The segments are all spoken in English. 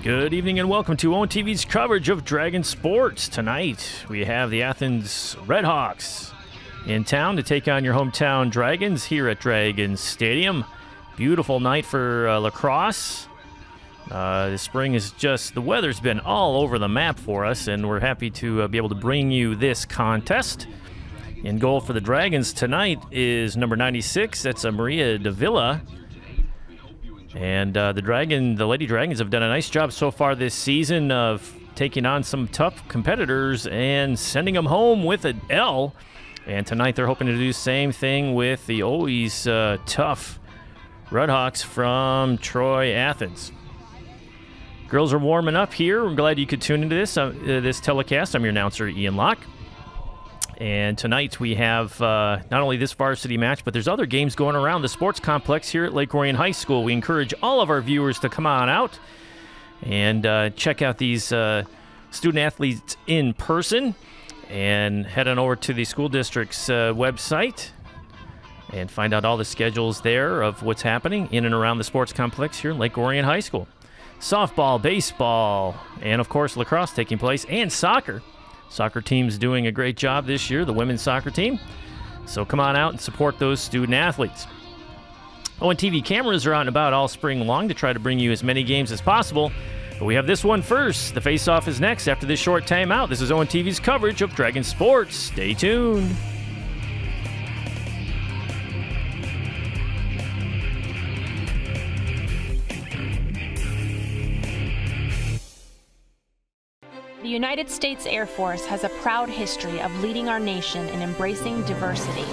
Good evening and welcome to ONTV's coverage of Dragon Sports. Tonight we have the Athens Redhawks in town to take on your hometown Dragons here at Dragon Stadium. Beautiful night for lacrosse. The spring is just, the weather's been all over the map for us, and we're happy to be able to bring you this contest. In goal for the Dragons tonight is number 96. That's Maria Davila. And the Lady Dragons have done a nice job so far this season of taking on some tough competitors and sending them home with an L. And tonight they're hoping to do the same thing with the always tough Redhawks from Troy Athens. Girls are warming up here. We're glad you could tune into this telecast. I'm your announcer, Ian Locke. And tonight we have not only this varsity match, but there's other games going around the sports complex here at Lake Orion High School. We encourage all of our viewers to come on out and check out these student athletes in person, and head on over to the school district's website and find out all the schedules there of what's happening in and around the sports complex here at Lake Orion High School. Softball, baseball, and of course lacrosse taking place, and soccer. Soccer team's doing a great job this year, the women's soccer team. So come on out and support those student athletes. ONTV cameras are out and about all spring long to try to bring you as many games as possible. But we have this one first. The face-off is next after this short timeout. This is ONTV's coverage of Dragon Sports. Stay tuned. The United States Air Force has a proud history of leading our nation in embracing diversity.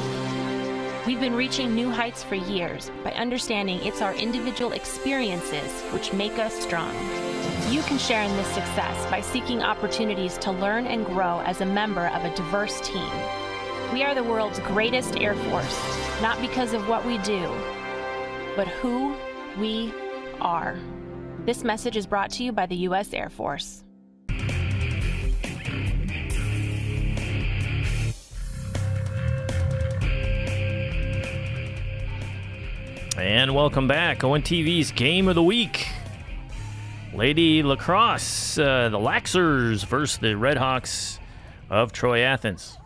We've been reaching new heights for years by understanding it's our individual experiences which make us strong. You can share in this success by seeking opportunities to learn and grow as a member of a diverse team. We are the world's greatest Air Force, not because of what we do, but who we are. This message is brought to you by the U.S. Air Force. And welcome back. ONTV's Game of the Week. Lady Lacrosse, the Laxers versus the Redhawks of Troy Athens.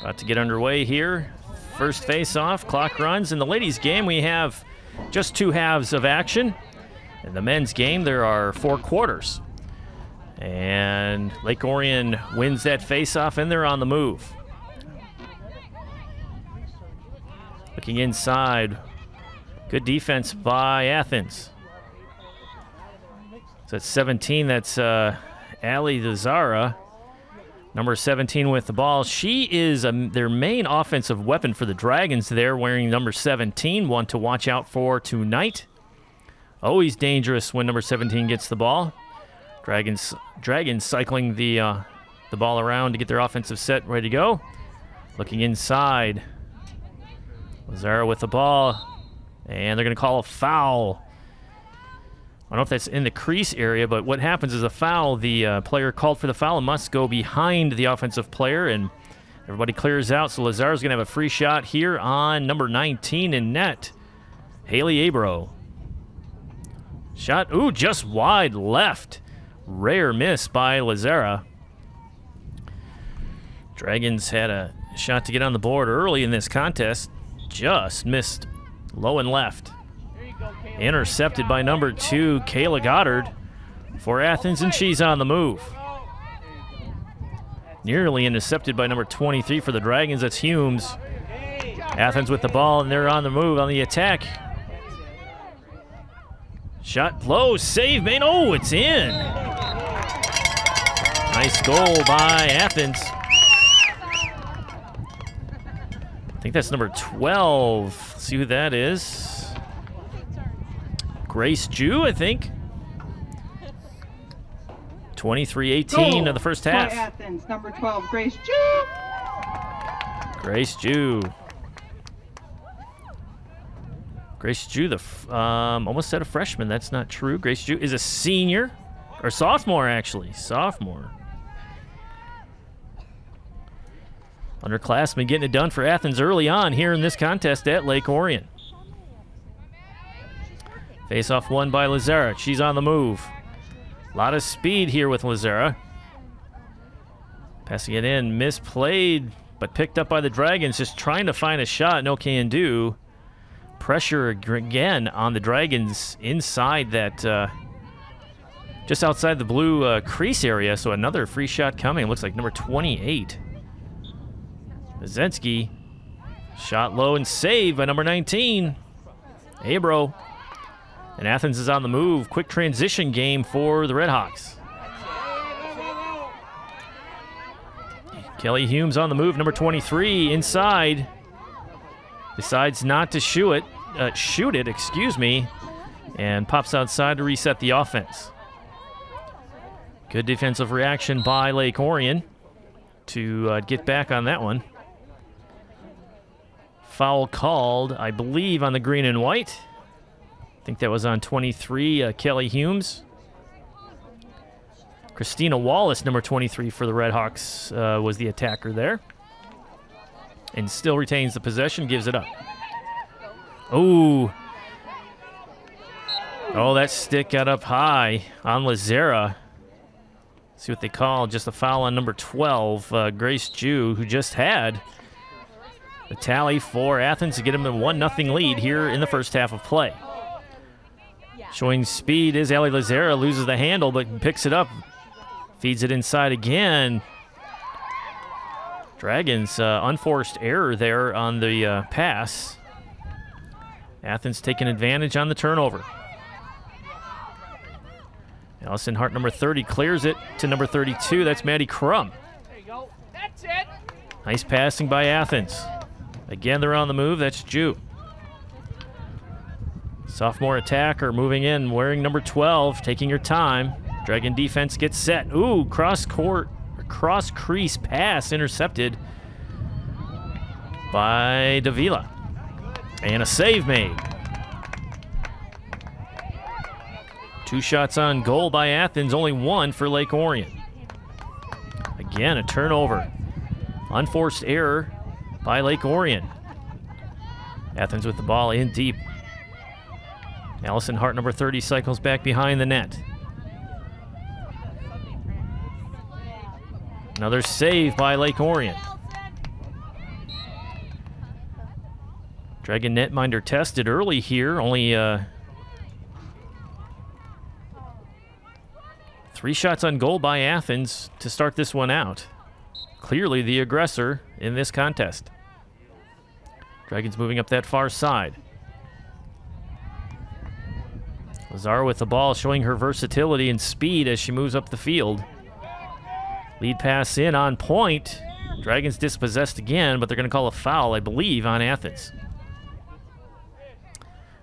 About to get underway here. First face-off, clock runs. In the ladies' game, we have just two halves of action. In the men's game, there are 4 quarters. And Lake Orion wins that face-off, and they're on the move. Looking inside. Good defense by Athens. So that's 17. That's Ali Lazara, number 17 with the ball. She is their main offensive weapon for the Dragons there, wearing number 17. One to watch out for tonight. Always dangerous when number 17 gets the ball. Dragons cycling the ball around to get their offensive set ready to go. Looking inside. Lazara with the ball, and they're going to call a foul. I don't know if that's in the crease area, but what happens is a foul. The player called for the foul must go behind the offensive player, and everybody clears out. So Lazara's going to have a free shot here on number 19 in net, Haley Abro. Shot, ooh, just wide left. Rare miss by Lazara. Dragons had a shot to get on the board early in this contest. Just missed low and left. Intercepted by number 2, Kayla Goddard for Athens, and she's on the move. Nearly intercepted by number 23 for the Dragons. That's Humes. Athens with the ball, and they're on the move, on the attack. Shot low, save made. Oh, it's in. Nice goal by Athens. I think that's number 12. Let's see who that is. Grace Jew, I think. 23-18 of the first half. Troy Athens, number 12, Grace Jew. Grace Jew. Grace Jew, almost said a freshman. That's not true. Grace Jew is a senior, or sophomore, actually. Sophomore. Underclassmen getting it done for Athens early on here in this contest at Lake Orion. Face-off won by Lazera. She's on the move. A lot of speed here with Lazera. Passing it in, misplayed, but picked up by the Dragons, just trying to find a shot, no can do. Pressure again on the Dragons inside that, just outside the blue crease area, so another free shot coming. Looks like number 28. Mazensky, shot low and saved by number 19, Abro. And Athens is on the move. Quick transition game for the Redhawks. Kelly Humes on the move, number 23, inside. Decides not to shoot it, excuse me, and pops outside to reset the offense. Good defensive reaction by Lake Orion to get back on that one. Foul called, I believe, on the green and white. I think that was on 23, Kelly Humes. Christina Wallace, number 23 for the Redhawks, was the attacker there. And still retains the possession, gives it up. Oh, that stick got up high on Lazera. See what they call, just a foul on number 12, Grace Jew, who just had the tally for Athens to get them a 1-0 lead here in the first half of play. Showing speed is Ali Lazera, loses the handle but picks it up, feeds it inside again. Dragons, unforced error there on the pass. Athens taking advantage on the turnover. Allison Hart, number 30, clears it to number 32. That's Maddie Crum. There you go. That's it. Nice passing by Athens. Again, they're on the move. That's Jew. Sophomore attacker moving in, wearing number 12, taking your time. Dragon defense gets set. Ooh, cross crease pass intercepted by Davila. And a save made. 2 shots on goal by Athens, only 1 for Lake Orion. Again, a turnover. Unforced error by Lake Orion. Athens with the ball in deep. Allison Hart, number 30, cycles back behind the net. Another save by Lake Orion. Dragon netminder tested early here, only 3 shots on goal by Athens to start this one out. Clearly the aggressor in this contest. Dragons moving up that far side. Lazar with the ball, showing her versatility and speed as she moves up the field. Lead pass in on point. Dragons dispossessed again, but they're going to call a foul, I believe, on Athens.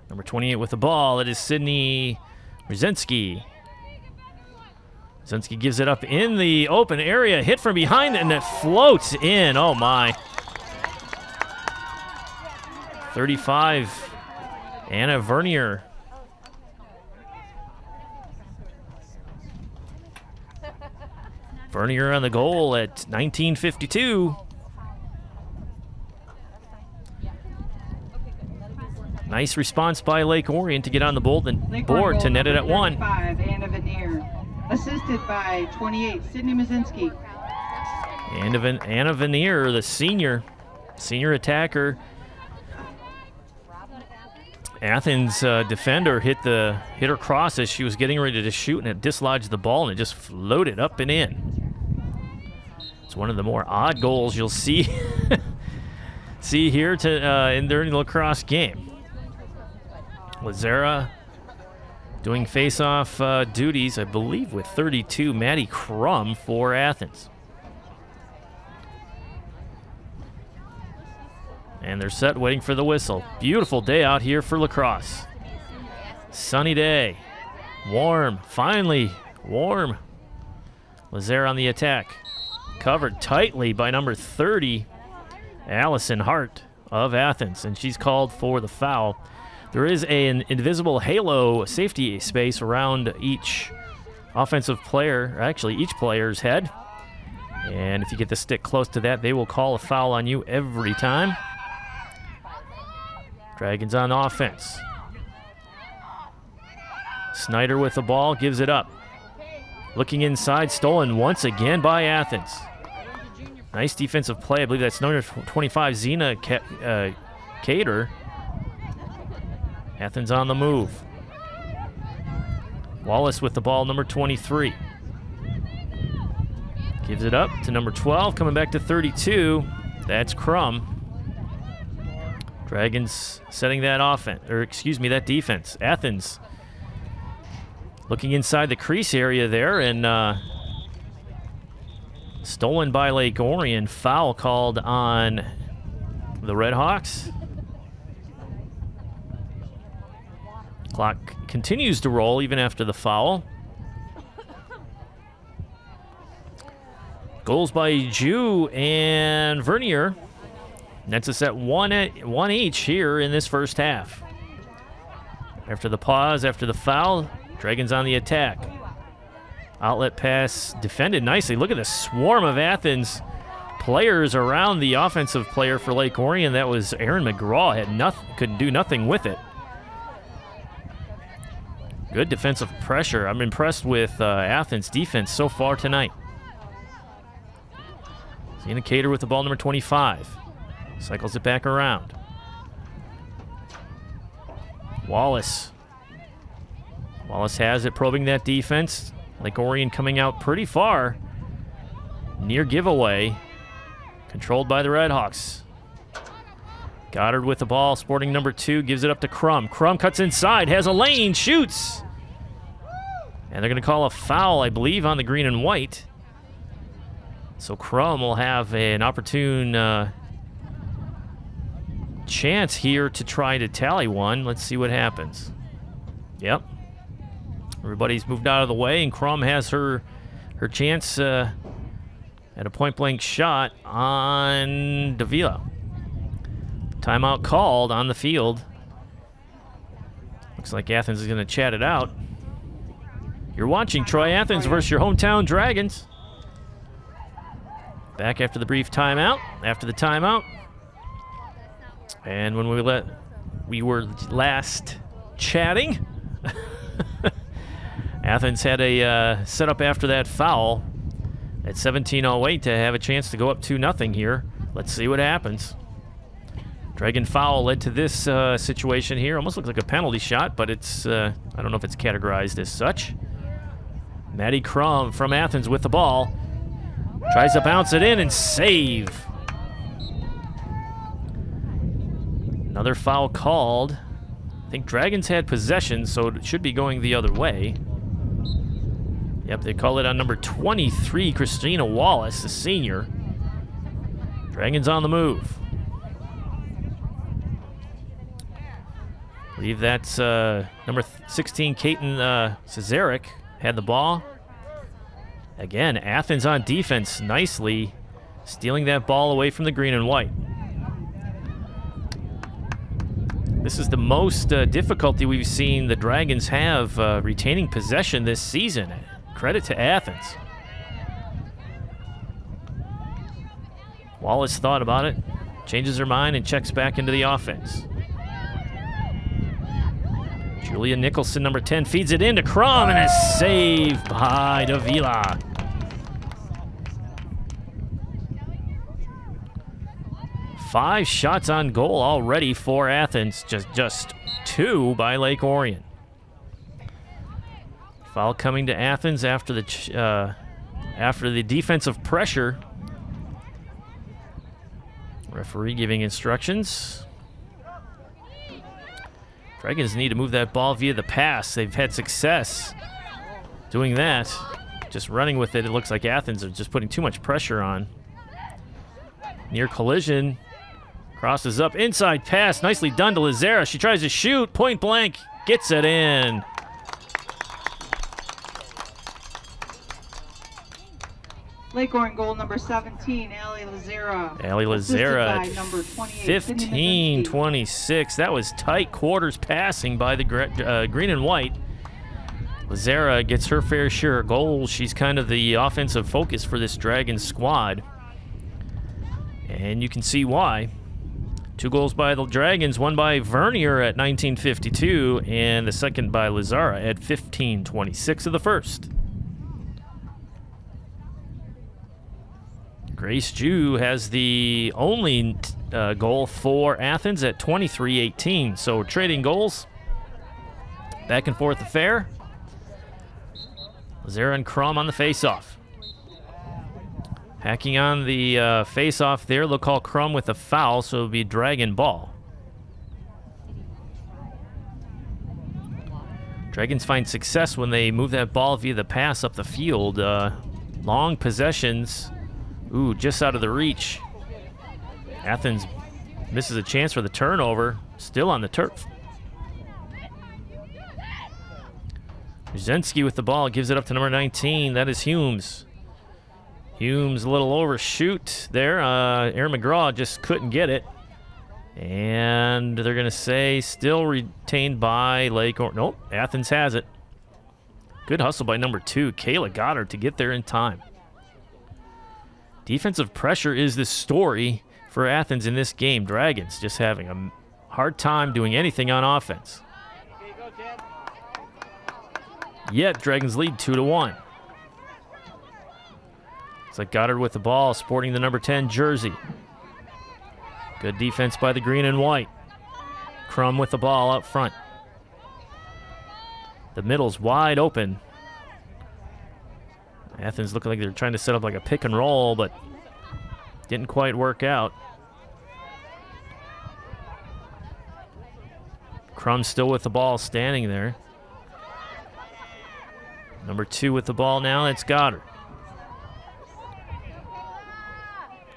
Number 28 with the ball. It is Sydney Brzezinski. Brzezinski gives it up in the open area. Hit from behind, and it floats in. Oh, my. 35, Anna Vernier. Vernier on the goal at 19:52. Nice response by Lake Orion to get on the board to net it at 1. 35, Anna Veneer. Assisted by 28, Sydney Mazinski. Anna Veneer, the senior attacker. Athens defender hit her cross as she was getting ready to shoot, and it dislodged the ball, and it just floated up and in. It's one of the more odd goals you'll see here during the lacrosse game. Lazera doing face-off duties, I believe, with 32, Maddie Crum for Athens. And they're set, waiting for the whistle. Beautiful day out here for lacrosse. Sunny day. Warm. Finally warm. Lazare on the attack. Covered tightly by number 30, Allison Hart of Athens. And she's called for the foul. There is an invisible halo safety space around each offensive player, or actually each player's head. And if you get the stick close to that, they will call a foul on you every time. Dragons on offense. Snyder with the ball, gives it up. Looking inside, stolen once again by Athens. Nice defensive play. I believe that's number 25, Zena Cater. Athens on the move. Wallace with the ball, number 23. Gives it up to number 12, coming back to 32. That's Crum. Dragons setting that offense, or excuse me, that defense. Athens looking inside the crease area there, and stolen by Lake Orion. Foul called on the Redhawks. Clock continues to roll even after the foul. Goals by Jew and Vernier. Nets us at one each here in this first half. After the pause, after the foul, Dragons on the attack. Outlet pass defended nicely. Look at the swarm of Athens players around the offensive player for Lake Orion. That was Aaron McGraw. Could do nothing with it. Good defensive pressure. I'm impressed with Athens' defense so far tonight. Zena Cater with the ball, number 25. Cycles it back around. Wallace. Wallace has it, probing that defense. Lake Orion coming out pretty far. Near giveaway. Controlled by the Redhawks. Goddard with the ball, sporting number 2, gives it up to Crum. Crum cuts inside, has a lane, shoots. And they're going to call a foul, I believe, on the green and white. So Crum will have an opportune chance here to try to tally one. Let's see what happens. Yep. Everybody's moved out of the way, and Crum has her chance at a point-blank shot on Davila. Timeout called on the field. Looks like Athens is going to chat it out. You're watching Troy Athens versus your hometown Dragons. Back after the brief timeout. After the timeout. And when we were last chatting, Athens had a setup after that foul at 17:08 to have a chance to go up 2-0 here. Let's see what happens. Dragon foul led to this situation here. Almost looks like a penalty shot, but it's I don't know if it's categorized as such. Maddie Crum from Athens with the ball. Tries to bounce it in and save. Another foul called. I think Dragons had possession, so it should be going the other way. Yep, they call it on number 23, Christina Wallace, the senior. Dragons on the move. I believe that's number 16, Kaiten Cesaric, had the ball. Again, Athens on defense nicely, stealing that ball away from the green and white. This is the most difficulty we've seen the Dragons have retaining possession this season. Credit to Athens. Wallace thought about it, changes her mind, and checks back into the offense. Julia Nicholson, number 10, feeds it into Crum, and a save by Davila. Five shots on goal already for Athens, just 2 by Lake Orion. Foul coming to Athens after the defensive pressure. Referee giving instructions. Dragons need to move that ball via the pass. They've had success doing that. Just running with it, it looks like Athens are just putting too much pressure on. Near collision. Crosses up, inside pass, nicely done to Lazara. She tries to shoot, point blank, gets it in. Lake Orion goal number 17, Allie Lazara. Allie Lazara at 15-26. That was tight quarters passing by the green and white. Lazara gets her fair share of goals. She's kind of the offensive focus for this Dragons squad. And you can see why. 2 goals by the Dragons, one by Vernier at 19:52, and the second by Lazara at 15:26 of the first. Grace Jew has the only goal for Athens at 23:18. So trading goals. Back and forth affair. Lazara and Crum on the face-off. Hacking on the face-off there. They'll call Crum with a foul, so it'll be Dragon ball. Dragons find success when they move that ball via the pass up the field. Long possessions. Ooh, just out of the reach. Athens misses a chance for the turnover. Still on the turf. Brzezinski with the ball, gives it up to number 19. That is Humes. Humes a little overshoot there. Aaron McGraw just couldn't get it. And they're going to say still retained by Lake. Nope, Athens has it. Good hustle by number 2, Kayla Goddard, to get there in time. Defensive pressure is the story for Athens in this game. Dragons just having a hard time doing anything on offense. Yet Dragons lead 2-1. It's like Goddard with the ball, sporting the number 10 jersey. Good defense by the green and white. Crum with the ball out front. The middle's wide open. Athens looking like they're trying to set up like a pick and roll, but didn't quite work out. Crum still with the ball, standing there. Number 2 with the ball now, that's Goddard.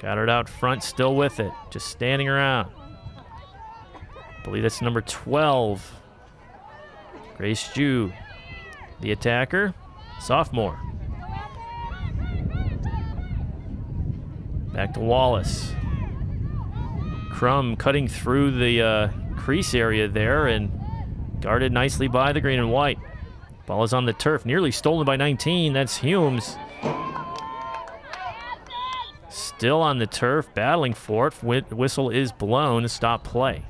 Goddard out front, still with it, just standing around. I believe that's number 12. Grace Jew, the attacker, sophomore. Back to Wallace. Crum cutting through the crease area there and guarded nicely by the green and white. Ball is on the turf, nearly stolen by 19. That's Humes. Still on the turf, battling for it. Whistle is blown to stop play.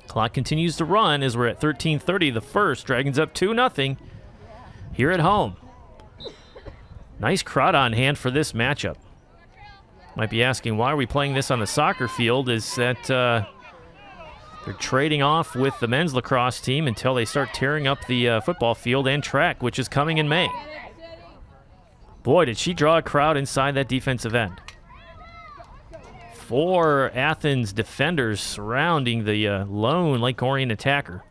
Clock continues to run as we're at 13:30 the first. Dragons up 2-0 here at home. Nice crowd on hand for this matchup. Might be asking, why are we playing this on the soccer field? Is that they're trading off with the men's lacrosse team until they start tearing up the football field and track, which is coming in May. Boy, did she draw a crowd inside that defensive end. 4 Athens defenders surrounding the lone Lake Orion attacker.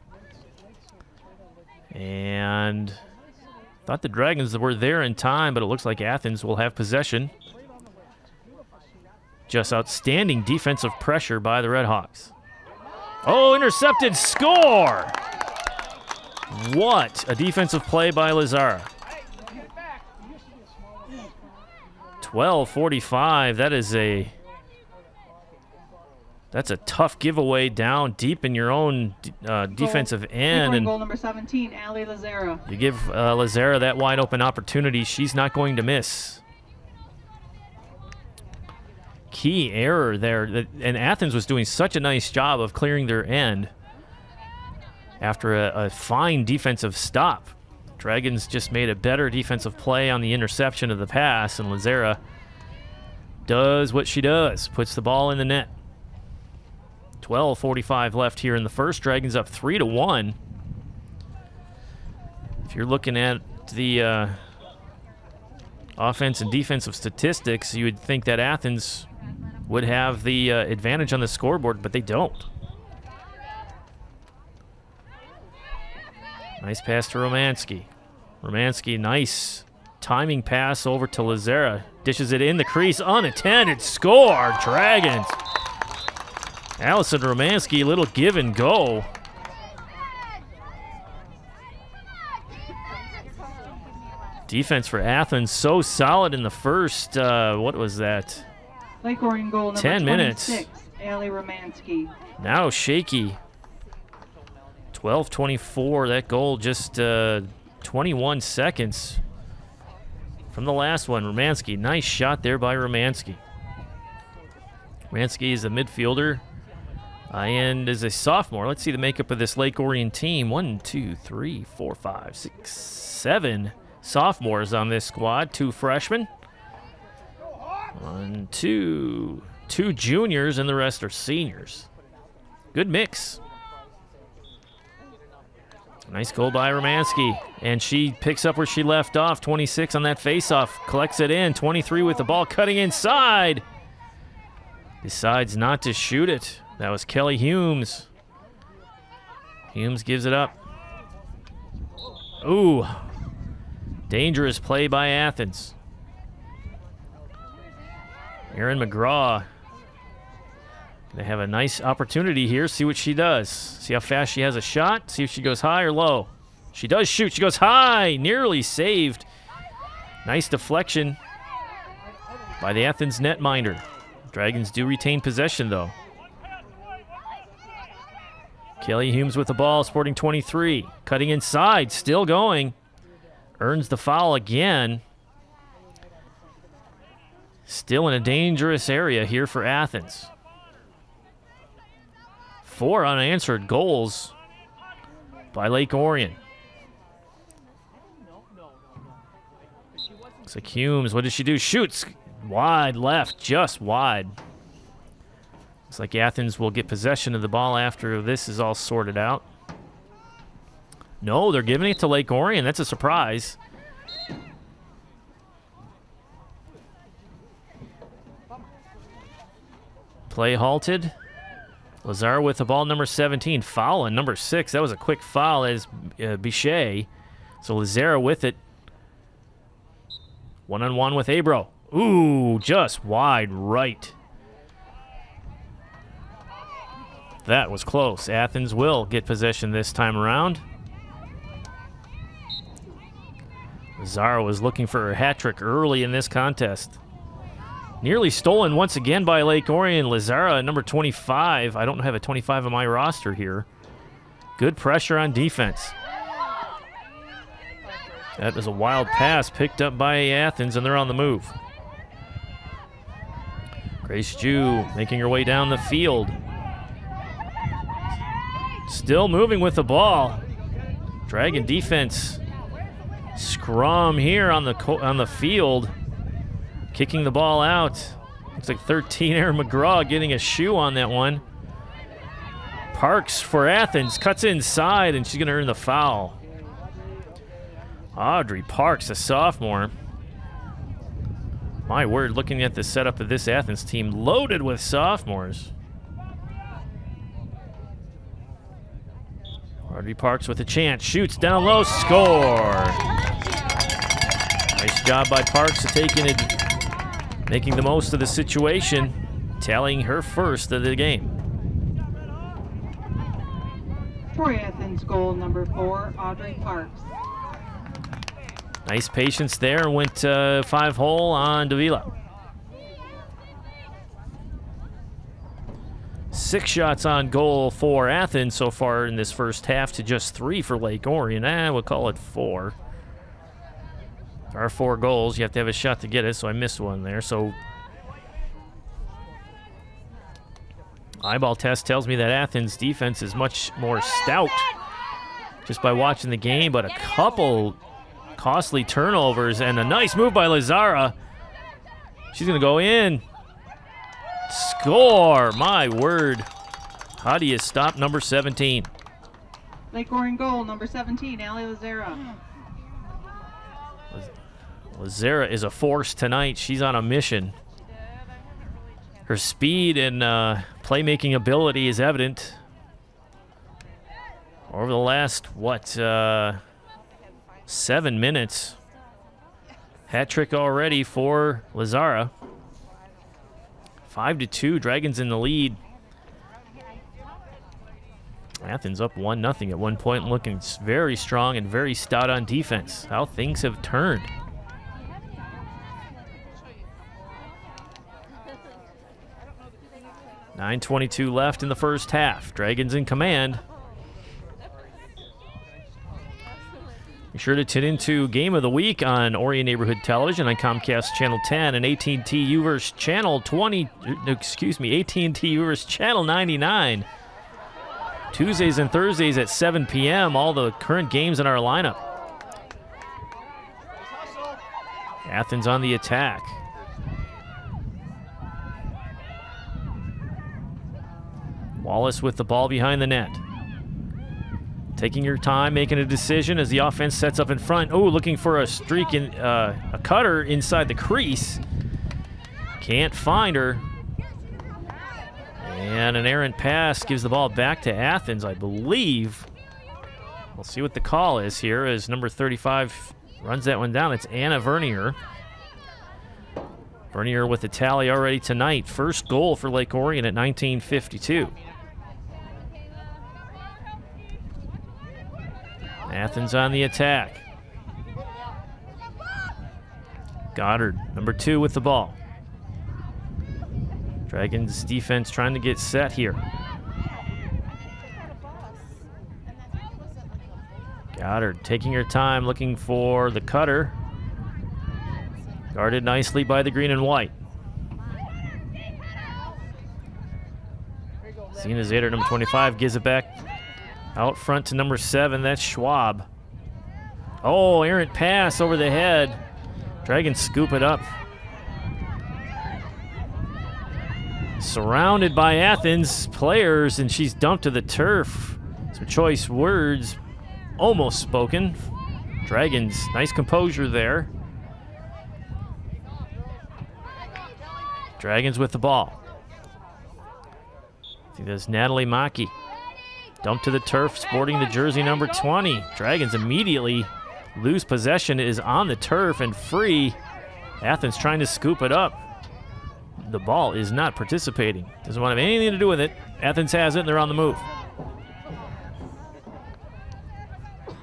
And thought the Dragons were there in time, but it looks like Athens will have possession. Just outstanding defensive pressure by the Redhawks. Oh, intercepted, score! What a defensive play by Lazara. 12:45, that's a tough giveaway down deep in your own defensive end. And goal number 17, Ali Lazara. You give Lazara that wide open opportunity, she's not going to miss. Key error there, and Athens was doing such a nice job of clearing their end after a fine defensive stop. Dragons just made a better defensive play on the interception of the pass, and Lazara does what she does, puts the ball in the net. 12:45 left here in the first. Dragons up 3-1. If you're looking at the offense and defensive statistics, you would think that Athens would have the advantage on the scoreboard, but they don't. Nice pass to Romanski. Romanski, nice timing pass over to Lazara. Dishes it in the crease, unattended, score, Dragons. Allison Romanski, little give and go. Defense for Athens so solid in the first, what was that? Lake Orion goal number 10 minutes. 26, Ali Romanski. Now shaky. 12:24, that goal just 21 seconds from the last one. Romanski, nice shot there by Romanski. Ransky is a midfielder and is a sophomore. Let's see the makeup of this Lake Orion team. 1, 2, 3, 4, 5, 6, 7 sophomores on this squad. 2 freshmen. 1, 2. 2 juniors, and the rest are seniors. Good mix. Nice goal by Romansky, and she picks up where she left off. 26 on that faceoff, collects it in. 23 with the ball, cutting inside. Decides not to shoot it. That was Kelly Humes. Humes gives it up. Ooh, dangerous play by Athens. Erin McGraw. They have a nice opportunity here. See what she does. See how fast she has a shot. See if she goes high or low. She does shoot. She goes high. Nearly saved. Nice deflection by the Athens netminder. Dragons do retain possession, though. Kelly Humes with the ball, sporting 23. Cutting inside. Still going. Earns the foul again. Still in a dangerous area here for Athens. 4 unanswered goals by Lake Orion. Looks like Humes, what does she do? Shoots wide left, just wide. Looks like Athens will get possession of the ball after this is all sorted out. No, they're giving it to Lake Orion. That's a surprise. Play halted. Lazar with the ball, number 17. Foul on number 6. That was a quick foul as Bichet. So Lazara with it. One-on-one with Abro. Ooh, just wide right. That was close. Athens will get possession this time around. Lazara was looking for her hat trick early in this contest. Nearly stolen once again by Lake Orion. Lazara, number 25. I don't have a 25 on my roster here. Good pressure on defense. That was a wild pass picked up by Athens, and they're on the move. Grace Jew making her way down the field. Still moving with the ball. Dragon defense. Scrum here on the field. Kicking the ball out. Looks like 13 Erin McGraw getting a shoe on that one. Parks for Athens. Cuts inside, and she's going to earn the foul. Audrey Parks, a sophomore. My word, looking at the setup of this Athens team, loaded with sophomores. Audrey Parks with a chance. Shoots down low. Score. Nice job by Parks of taking it. Making the most of the situation, tallying her first of the game. Troy Athens goal number 4, Audrey Parks. Nice patience there, and went 5-hole on Davila. 6 shots on goal for Athens so far in this first half to just 3 for Lake Orion. We'll call it 4. There are 4 goals. You have to have a shot to get it, so I missed one there. So eyeball test tells me that Athens' defense is much more stout just by watching the game, but a couple costly turnovers and a nice move by Lazara. She's going to go in. Score! My word. How do you stop number 17? Lake Orion goal number 17, Allie Lazara. Lazara is a force tonight. She's on a mission. Her speed and playmaking ability is evident. Over the last, 7 minutes. Hat trick already for Lazara. 5-2, Dragons in the lead. Athens up 1-0 at one point, looking very strong and very stout on defense. How things have turned. .22 left in the first half. Dragons in command. Be sure to tune into Game of the Week on Orion Neighborhood Television on Comcast Channel 10 and AT&T UVerse Channel 20. AT&T UVerse Channel 99. Tuesdays and Thursdays at 7 p.m. All the current games in our lineup. Athens on the attack. Wallace with the ball behind the net. Taking your time, making a decision as the offense sets up in front. Oh, looking for a streak in a cutter inside the crease. Can't find her. And an errant pass gives the ball back to Athens, I believe. We'll see what the call is here as number 35 runs that one down. It's Anna Vernier. Vernier with the tally already tonight. First goal for Lake Orion at 1952. Athens on the attack. Goddard, number 2 with the ball. Dragons defense trying to get set here. Goddard taking her time, looking for the cutter. Guarded nicely by the green and white. Zena Zader, number 25, gives it back out front to number 7. That's Schwab. Oh, errant pass over the head. Dragons scoop it up. Surrounded by Athens players, and she's dumped to the turf. Some choice words almost spoken. Dragons, nice composure there. Dragons with the ball. I think that's Natalie Maki. Dumped to the turf, sporting the jersey number 20. Dragons immediately lose possession, is on the turf and free. Athens trying to scoop it up. The ball is not participating. Doesn't want to have anything to do with it. Athens has it, and they're on the move.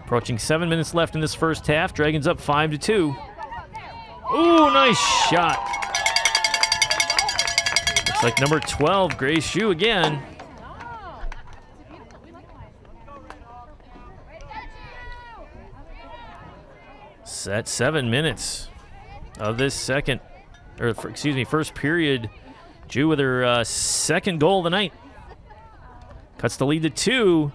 Approaching 7 minutes left in this first half. Dragons up 5-2. Ooh, nice shot. Looks like number 12, Grace Xu again. Set 7 minutes of this first period. Xu with her second goal of the night. Cuts the lead to 2.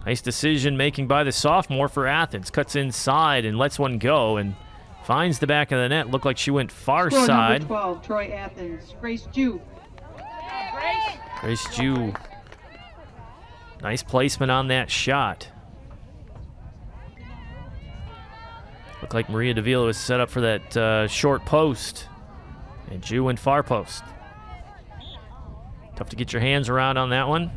Nice decision making by the sophomore for Athens. Cuts inside and lets one go and finds the back of the net. Looked like she went far side. Number 12, Troy Athens, Grace Xu. Grace Xu. Nice placement on that shot. Looked like Maria Davila was set up for that short post. And Xu went far post. Tough to get your hands around on that one.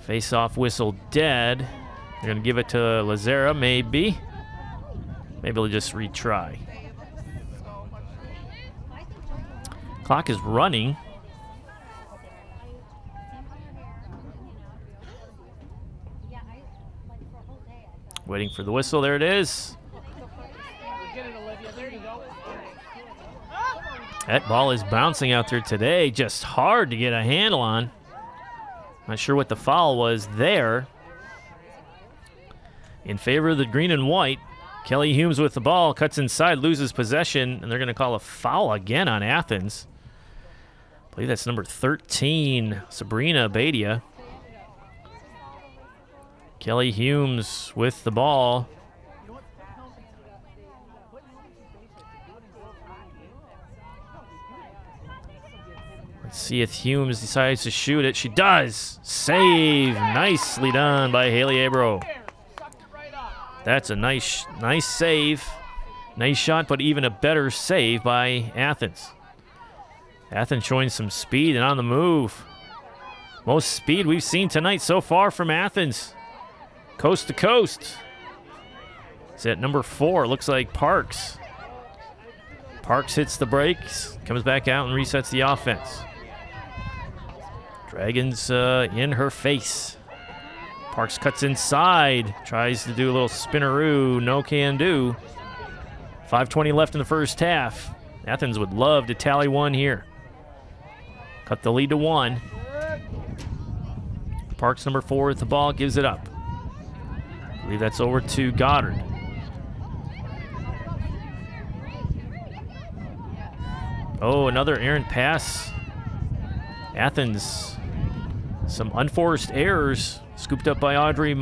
Face-off whistle dead. They're going to give it to Lazera, maybe. Maybe they'll just retry. Clock is running. Waiting for the whistle. There it is. That ball is bouncing out there today. Just hard to get a handle on. Not sure what the foul was there. In favor of the green and white. Kelly Humes with the ball. Cuts inside, loses possession, and they're going to call a foul again on Athens. I believe that's number 13, Sabrina Badia. Kelly Humes with the ball. Let's see if Humes decides to shoot it. She does. Save. Nicely done by Haley Abro. That's a nice save. Nice shot, but even a better save by Athens. Athens showing some speed and on the move. Most speed we've seen tonight so far from Athens. Coast to coast. It's at number 4. Looks like Parks. Parks hits the brakes, comes back out and resets the offense. Dragons in her face. Parks cuts inside, tries to do a little spinneroo, no can do. 5:20 left in the first half. Athens would love to tally one here. Cut the lead to 1. Parks, number 4, with the ball, gives it up. I believe that's over to Goddard. Oh, another errant pass. Athens, some unforced errors scooped up by Audrey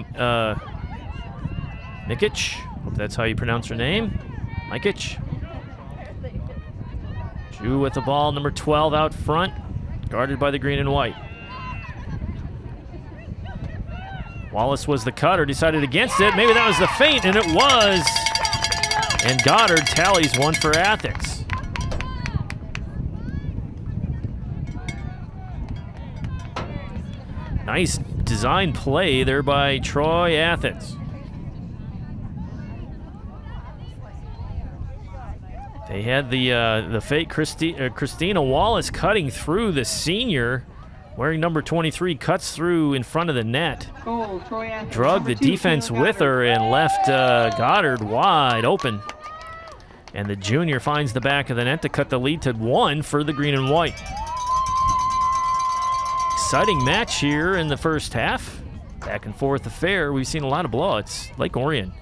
Mikic. Hope that's how you pronounce her name. Mikic. Drew with the ball, number 12 out front, guarded by the green and white. Wallace was the cutter, decided against it. Maybe that was the feint, and it was. And Goddard tallies one for Athens. Nice design play there by Troy Athens. They had the fake Christina Wallace cutting through the senior, wearing number 23, cuts through in front of the net. Goal, Troy Athens. Drug the defense with her and left Goddard wide open. And the junior finds the back of the net to cut the lead to 1 for the green and white. Exciting match here in the first half. Back and forth affair. We've seen a lot of blowouts. Lake Orion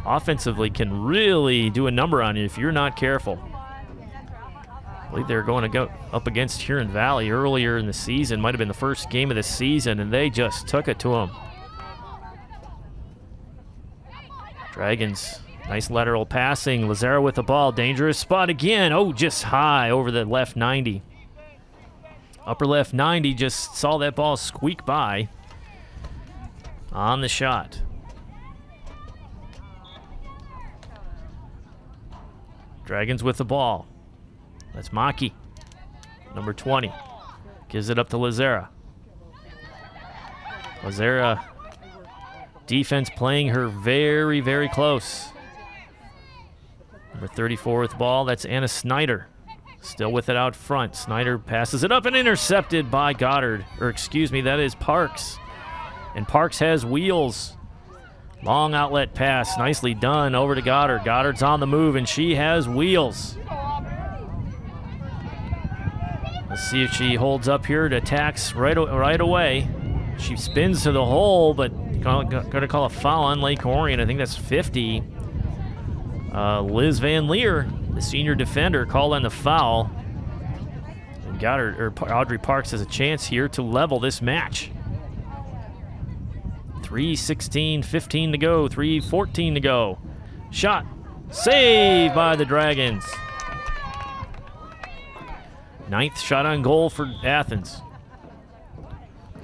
offensively can really do a number on you if you're not careful. I believe they were going to go up against Huron Valley earlier in the season. Might have been the first game of the season, and they just took it to them. Dragons, nice lateral passing. Lazaro with the ball. Dangerous spot again. Oh, just high over the left 90. Upper left 90 just saw that ball squeak by on the shot. Dragons with the ball. That's Maki, number 20. Gives it up to Lazara. Lazara, defense playing her very, very close. Number 34 with the ball. That's Anna Snyder. Still with it out front. Snyder passes it up and intercepted by Goddard. Or excuse me, that is Parks. And Parks has wheels. Long outlet pass, nicely done over to Goddard. Goddard's on the move, and she has wheels. Let's see if she holds up here to attacks right away. She spins to the hole, but going to call a foul on Lake Orion. I think that's 50. Liz Van Leer, the senior defender, called on the foul. And Goddard, or Audrey Parks has a chance here to level this match. 3:16, 15 to go, 3:14 to go. Shot, saved by the Dragons. 9th shot on goal for Athens.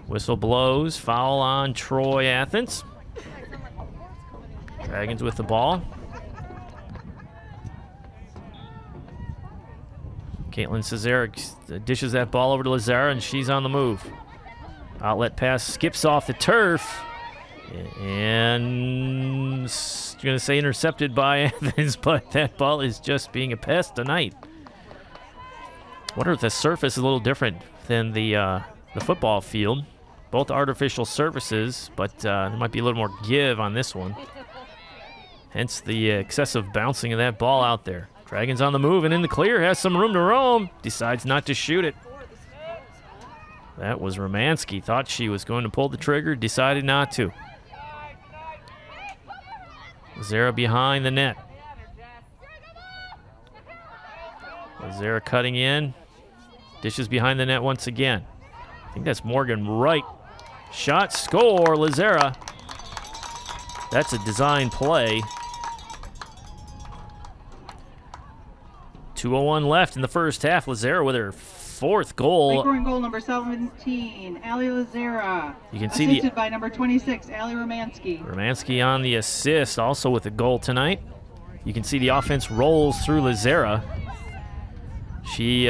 Whistle blows, foul on Troy Athens. Dragons with the ball. Caitlin Cesaric dishes that ball over to Lazara, and she's on the move. Outlet pass skips off the turf. And you're going to say intercepted by Athens, but that ball is just being a pest tonight. I wonder if the surface is a little different than the football field. Both artificial surfaces, but there might be a little more give on this one. Hence the excessive bouncing of that ball out there. Dragons on the move and in the clear, has some room to roam. Decides not to shoot it. That was Romansky. Thought she was going to pull the trigger, decided not to. Lazara behind the net. Lazara cutting in. Dishes behind the net once again. I think that's Morgan Wright. Shot, score, Lazara. That's a design play. 2:01 left in the first half. Lazara with her 4th goal. Lake Orion goal number 17, Ali Lazara. You can see assisted by number 26, Ali Romansky. Romansky on the assist, also with a goal tonight. You can see the offense rolls through Lazara. She,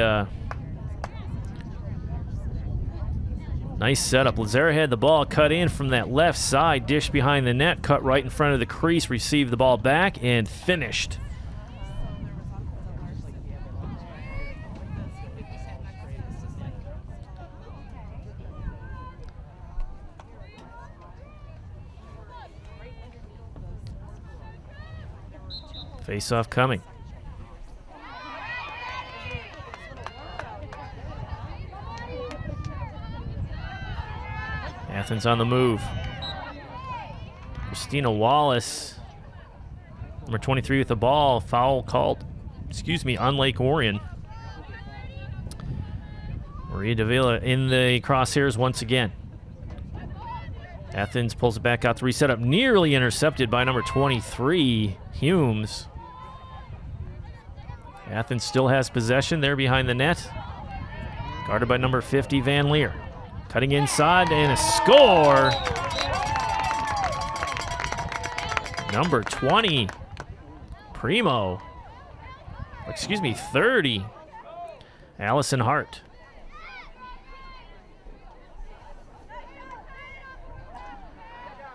nice setup. Lazara had the ball cut in from that left side, dish behind the net, cut right in front of the crease, received the ball back, and finished. Face-off coming. Athens on the move. Christina Wallace, number 23 with the ball. Foul called, on Lake Orion. Maria Davila in the crosshairs once again. Athens pulls it back out to reset up. Nearly intercepted by number 23, Humes. Athens still has possession there behind the net. Guarded by number 50, Van Leer. Cutting inside and a score. Number 20, Primo. 30, Allison Hart.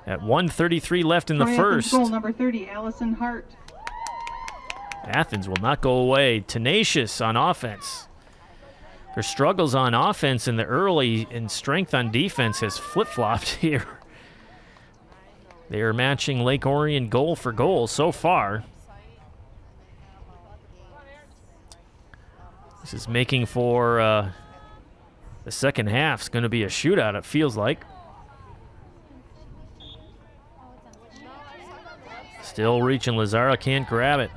At 1:33 left in the first. Goal number 30, Allison Hart. Athens will not go away. Tenacious on offense. Their struggles on offense in the early and strength on defense has flip-flopped here. They are matching Lake Orion goal for goal so far. This is making for the second half. It's going to be a shootout, it feels like. Still reaching. Lazara can't grab it.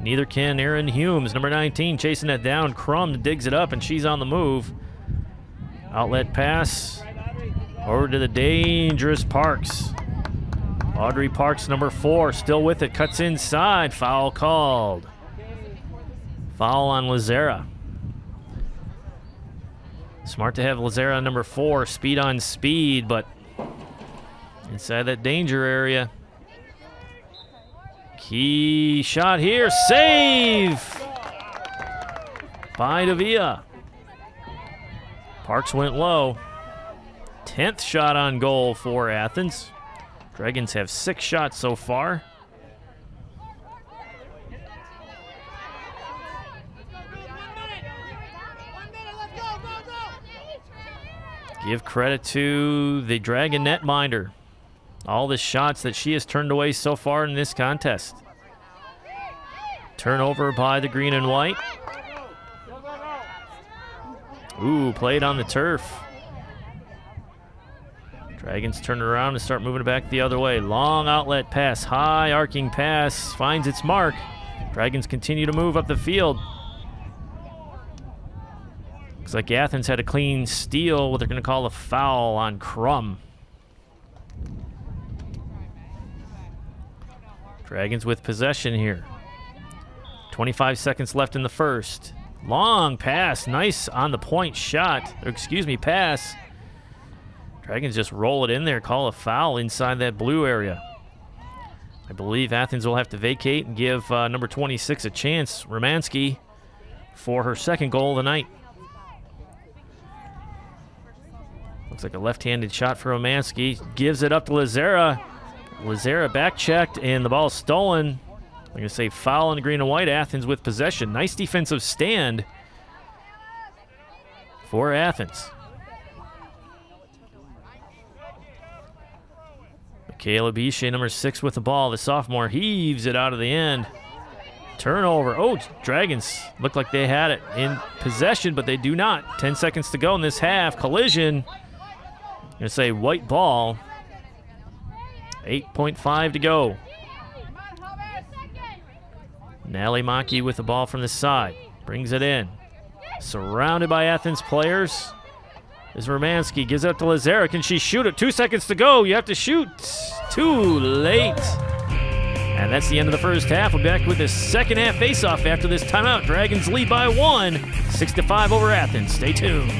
Neither can Aaron Humes. Number 19 chasing that down. Crum digs it up, and she's on the move. Outlet pass over to the dangerous Parks. Audrey Parks, number 4, still with it. Cuts inside. Foul called. Foul on Lazara. Smart to have Lazara number 4. Speed on speed, but inside that danger area. Key shot here. Save by Davila. Parks went low. 10th shot on goal for Athens. Dragons have 6 shots so far. Give credit to the Dragon netminder. All the shots that she has turned away so far in this contest. Turnover by the green and white. Ooh, played on the turf. Dragons turn it around and start moving it back the other way. Long outlet pass, high arcing pass, finds its mark. Dragons continue to move up the field. Looks like Athens had a clean steal, what they're going to call a foul on Crum. Dragons with possession here. 25 seconds left in the first. Long pass, nice on the point shot, pass. Dragons just roll it in there, call a foul inside that blue area. I believe Athens will have to vacate and give number 26 a chance, Romanski, for her second goal of the night. Looks like a left-handed shot for Romanski. Gives it up to Lazara. Lazara back-checked, and the ball stolen. I'm going to say foul on the green and white. Athens with possession. Nice defensive stand for Athens. Michaela Biche, number 6 with the ball. The sophomore heaves it out of the end. Turnover. Oh, Dragons look like they had it in possession, but they do not. 10 seconds to go in this half. Collision. I'm going to say white ball. 8.5 to go. Nally Maki with the ball from the side. Brings it in. Surrounded by Athens players is Romanski. Gives it up to Lazara. Can she shoot it? 2 seconds to go. You have to shoot. Too late. And that's the end of the first half. We'll be back with the second half face-off after this timeout. Dragons lead by 1. 6-5 over Athens. Stay tuned.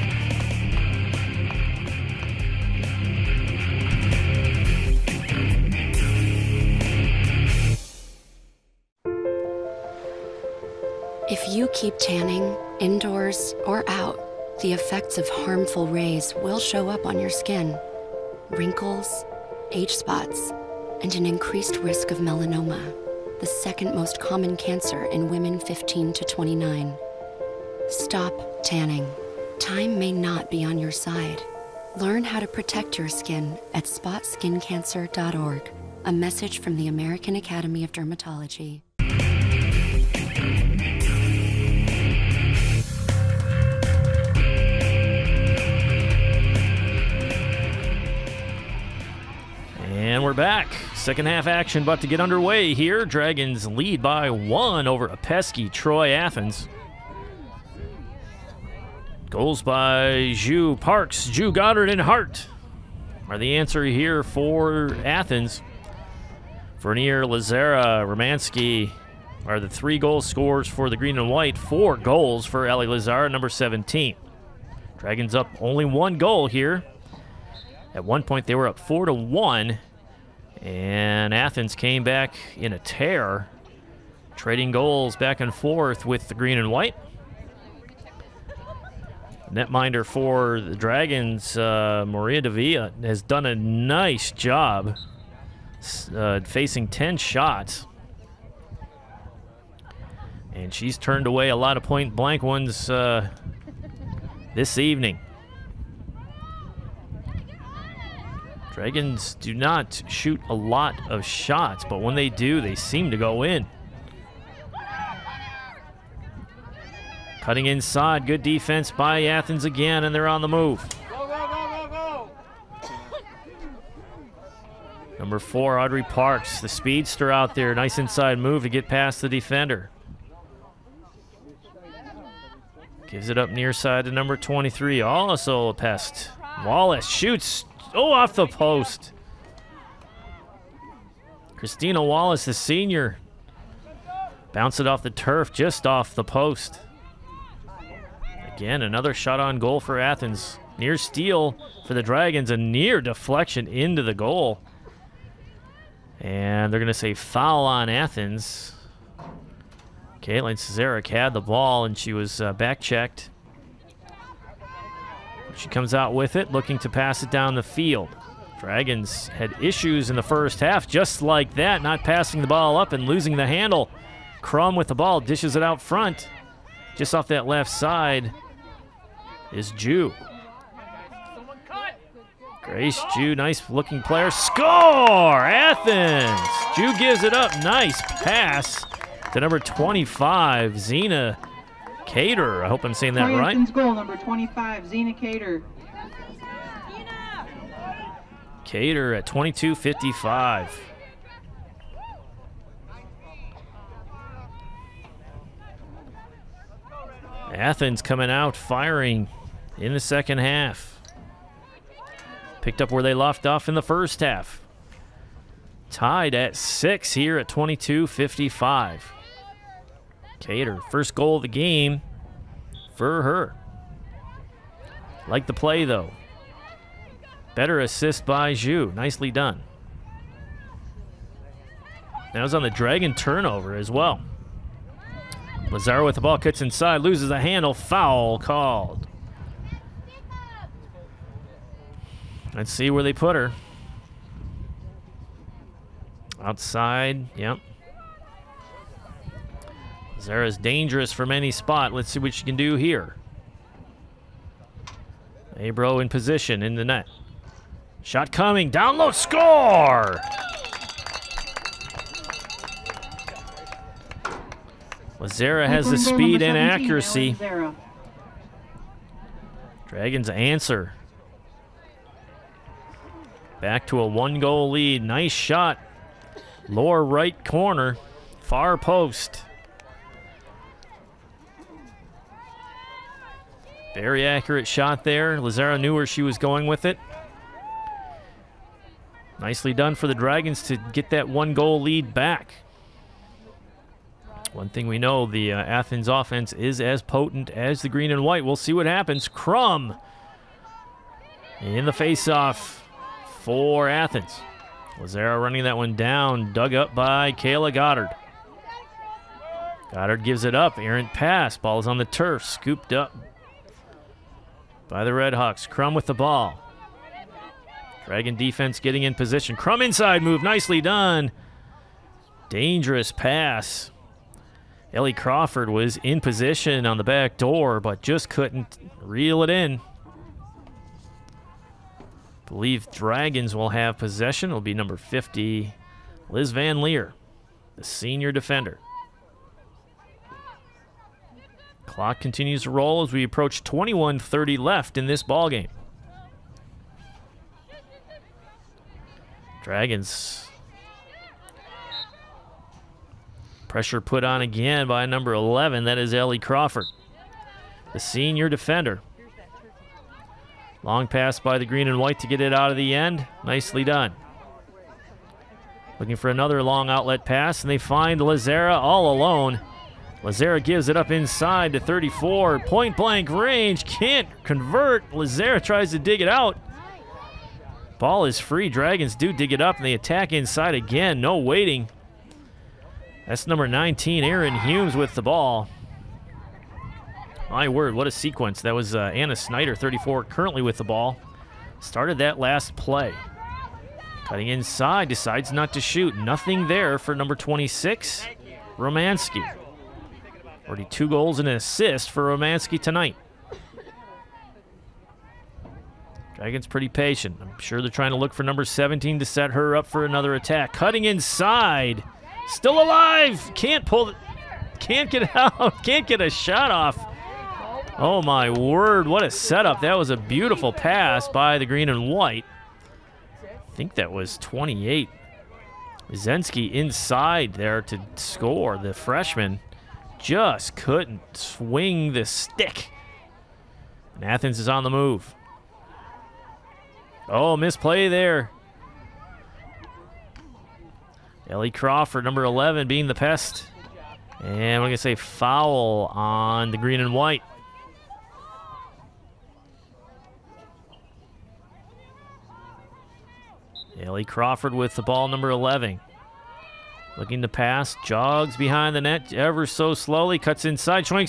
If you keep tanning, indoors or out, the effects of harmful rays will show up on your skin. Wrinkles, age spots, and an increased risk of melanoma, the second most common cancer in women 15 to 29. Stop tanning. Time may not be on your side. Learn how to protect your skin at spotskincancer.org. A message from the American Academy of Dermatology. And we're back. Second half action about to get underway here. Dragons lead by 1 over a pesky Troy Athens. Goals by Ju Parks, Ju Goddard, and Hart are the answer here for Athens. Vernier, Lazara, Romansky are the 3 goal scorers for the green and white. 4 goals for Ellie Lazara, number 17. Dragons up only 1 goal here. At one point, they were up 4-1, and Athens came back in a tear, trading goals back and forth with the green and white. Netminder for the Dragons, Maria Davia, has done a nice job facing 10 shots. And she's turned away a lot of point-blank ones this evening. Dragons do not shoot a lot of shots, but when they do, they seem to go in. Cutting inside, good defense by Athens again, and they're on the move. Go, go, go, go, go. Number 4, Audrey Parks, the speedster out there. Nice inside move to get past the defender. Gives it up near side to number 23, also a pest. Wallace shoots, off the post. Christina Wallace, the senior. Bounce it off the turf, just off the post. Again, another shot on goal for Athens. Near steal for the Dragons, a near deflection into the goal. And they're going to say foul on Athens. Caitlin Cesarek had the ball, and she was back-checked. She comes out with it, looking to pass it down the field. Dragons had issues in the first half, just like that, not passing the ball up and losing the handle. Crum with the ball, dishes it out front. Just off that left side is Ju. Grace Ju, nice-looking player. Score! Athens! Ju gives it up. Nice pass to number 25, Zena Cater. I hope I'm saying that Troy right. Athens goal, number 25, Zena Cater. Cater at 22:55. Athens coming out firing in the second half. Picked up where they left off in the first half. Tied at 6 here at 22:55. Cater, first goal of the game for her. Like the play, though. Better assist by Ju. Nicely done. That was on the Dragon turnover as well. Lazaro with the ball, cuts inside, loses the handle, foul called. Let's see where they put her. Outside, yep. Lazara's dangerous from any spot. Let's see what she can do here. Abro in position in the net. Shot coming, down low, score! Lazara has the speed and accuracy. Dragons answer. Back to a 1-goal lead. Nice shot. Lower right corner. Far post. Very accurate shot there. Lazara knew where she was going with it. Nicely done for the Dragons to get that 1-goal lead back. One thing we know, the Athens offense is as potent as the green and white. We'll see what happens. Crum in the face-off for Athens. Lazaro running that one down, dug up by Kayla Goddard. Goddard gives it up, errant pass. Ball is on the turf, scooped up by the Redhawks. Crum with the ball. Dragon defense getting in position. Crum inside move, nicely done. Dangerous pass. Ellie Crawford was in position on the back door, but just couldn't reel it in. Believe Dragons will have possession. It'll be number 50, Liz Van Leer, the senior defender. Clock continues to roll as we approach 21:30 left in this ballgame. Pressure put on again by number 11. That is Ellie Crawford, the senior defender. Long pass by the green and white to get it out of the end. Nicely done. Looking for another long outlet pass, and they find Lazera all alone. Lazera gives it up inside to 34. Point blank range. Can't convert. Lazera tries to dig it out. Ball is free. Dragons do dig it up, and they attack inside again. No waiting. That's number 19, Aaron Humes, with the ball. My word, what a sequence. That was Anna Snyder, 34, currently with the ball. Started that last play. Cutting inside, decides not to shoot. Nothing there for number 26, Romansky. Already 2 goals and an assist for Romansky tonight. Dragons pretty patient. I'm sure they're trying to look for number 17 to set her up for another attack. Cutting inside. Still alive. Can't pull it. Can't get it out. Can't get a shot off. Oh, my word. What a setup. That was a beautiful pass by the green and white. I think that was 28. Zensky inside there to score. The freshman just couldn't swing the stick. And Athens is on the move. Oh, misplay there. Ellie Crawford, number 11, being the pest. And we're going to say foul on the green and white. Ellie Crawford with the ball, number 11. Looking to pass, jogs behind the net ever so slowly, cuts inside, showing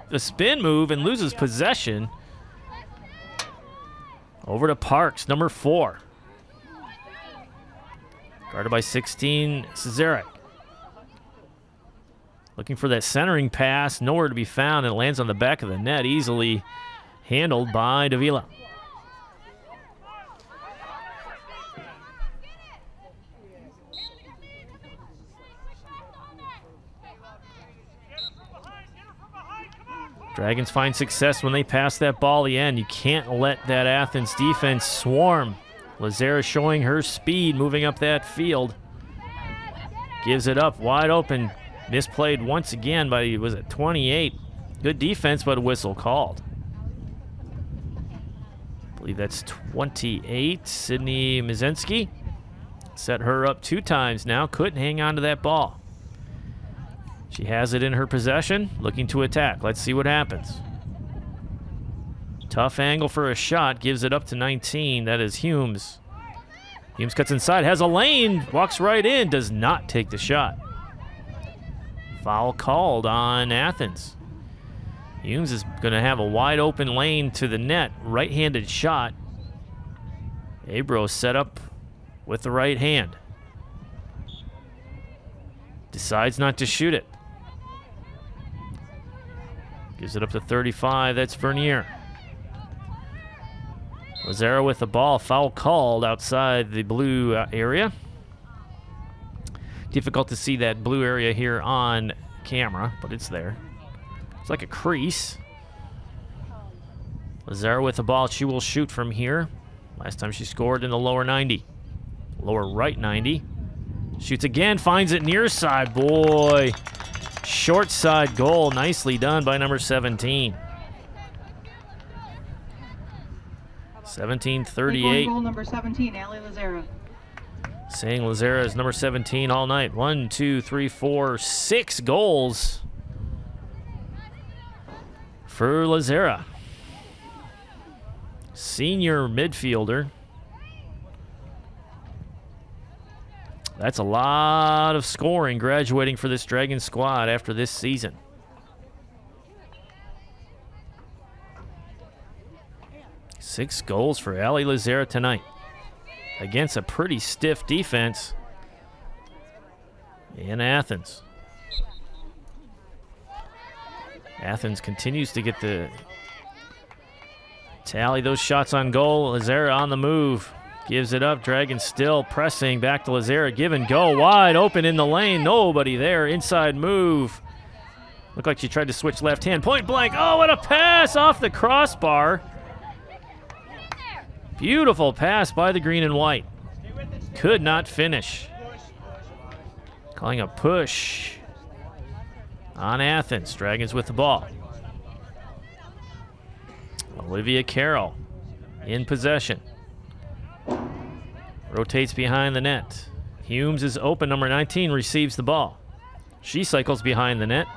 a spin move and loses possession. Over to Parks, number 4. Guarded by 16, Cesarek. Looking for that centering pass, nowhere to be found, and it lands on the back of the net, easily handled by Davila. Dragons find success when they pass that ball the end. You can't let that Athens defense swarm. Lazera showing her speed, moving up that field. Gives it up, wide open. Misplayed once again by, was it 28? Good defense, but a whistle called. I believe that's 28, Sydney Mizensky. Set her up 2 times now, couldn't hang on to that ball. She has it in her possession, looking to attack. Let's see what happens. Tough angle for a shot, gives it up to 19. That is Humes. Humes cuts inside, has a lane, walks right in, does not take the shot. Foul called on Athens. Humes is going to have a wide open lane to the net, right-handed shot. Abro set up with the right hand. Decides not to shoot it. Gives it up to 35, that's Vernier. Lazera with the ball, foul called outside the blue area. Difficult to see that blue area here on camera, but it's there. It's like a crease. Lazera with the ball, she will shoot from here. Last time she scored in the lower 90. Lower right 90. Shoots again, finds it near side, boy. Short side goal, nicely done by number 17. 17-38. Goal number 17, Allie Lazera. Saying Lazera is number 17 all night. 1, 2, 3, 4, 6 goals for Lazera. Senior midfielder. That's a lot of scoring graduating for this Dragon squad after this season. Six goals for Allie Lazera tonight against a pretty stiff defense in Athens. Athens continues to get the tally those shots on goal. Lazera on the move. Gives it up. Dragons still pressing. Back to Lazera. Give and go. Wide open in the lane. Nobody there. Inside move. Looked like she tried to switch left hand. Point blank. Oh, what a pass off the crossbar. Beautiful pass by the green and white. Could not finish. Calling a push on Athens. Dragons with the ball. Olivia Carroll in possession. Rotates behind the net. Humes is open. Number 19 receives the ball. She cycles behind the net.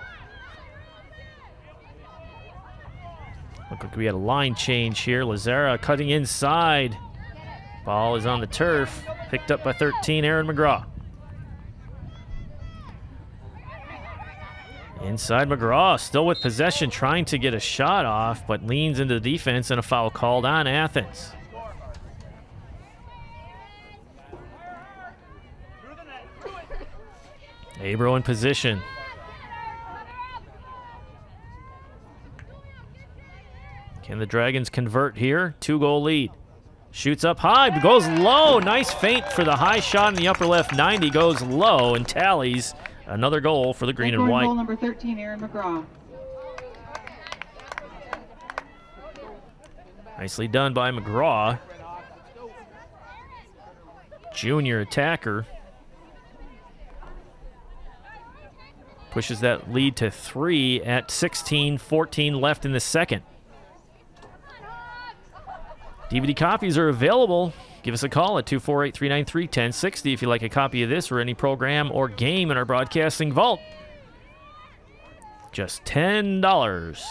Looked like we had a line change here. Lazara cutting inside. Ball is on the turf. Picked up by 13, Erin McGraw. Inside McGraw, still with possession, trying to get a shot off, but leans into the defense and a foul called on Athens. Abro in position. Can the Dragons convert here? 2-goal lead. Shoots up high, goes low. Nice feint for the high shot in the upper left. 90 goes low and tallies another goal for the green and white. Goal number 13, Erin McGraw. Nicely done by McGraw. Junior attacker. Pushes that lead to 3 at 16-14 left in the second. DVD copies are available. Give us a call at 248-393-1060 if you'd like a copy of this or any program or game in our broadcasting vault. Just $10.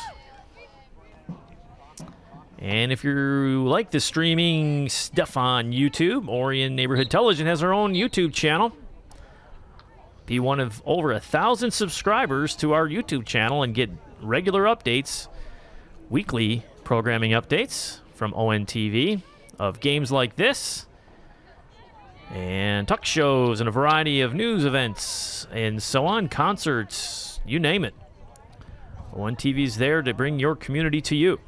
And if you like the streaming stuff on YouTube, Orion Neighborhood Television has our own YouTube channel. Be one of over 1,000 subscribers to our YouTube channel and get regular updates, weekly programming updates from ONTV of games like this and talk shows and a variety of news events and so on, concerts, you name it. ONTV's there to bring your community to you.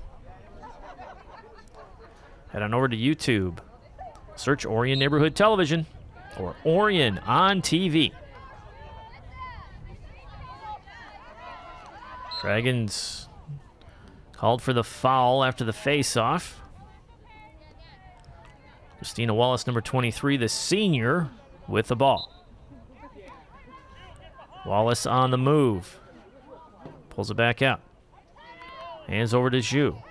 Head on over to YouTube. Search Orion Neighborhood Television or Orion on TV. Dragons called for the foul after the face-off. Christina Wallace, number 23, the senior, with the ball. Wallace on the move. Pulls it back out. Hands over to Zhu.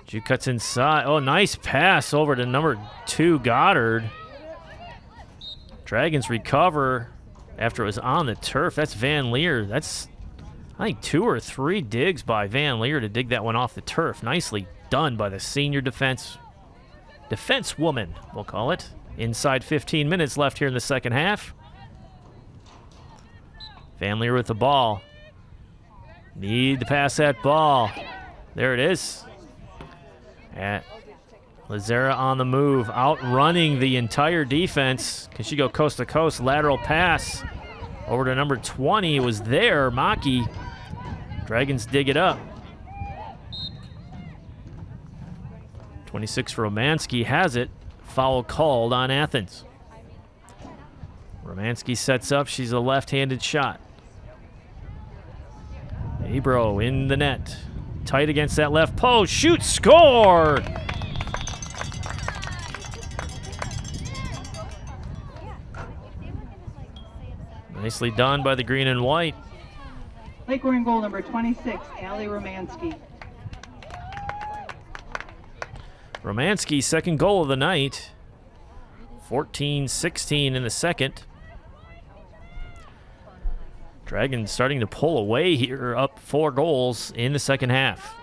Zhu cuts inside. Oh, nice pass over to number 2, Goddard. Dragons recover after it was on the turf. That's Van Leer. That's, I think, 2 or 3 digs by Van Leer to dig that one off the turf. Nicely done by the senior defensewoman, we'll call it. Inside 15 minutes left here in the second half. Van Leer with the ball. Need to pass that ball. There it is. Lazara on the move, outrunning the entire defense. Can she go coast to coast? Lateral pass over to number 20. It was there, Maki. Dragons dig it up. 26 Romansky has it. Foul called on Athens. Romansky sets up. She's a left-handed shot. Abro in the net. Tight against that left post. Shoot, score! Nicely done by the green and white. Lake Orion goal number 26, Allie Romansky. Romansky's second goal of the night. 14-16 in the second. Dragons starting to pull away here, up 4 goals in the second half.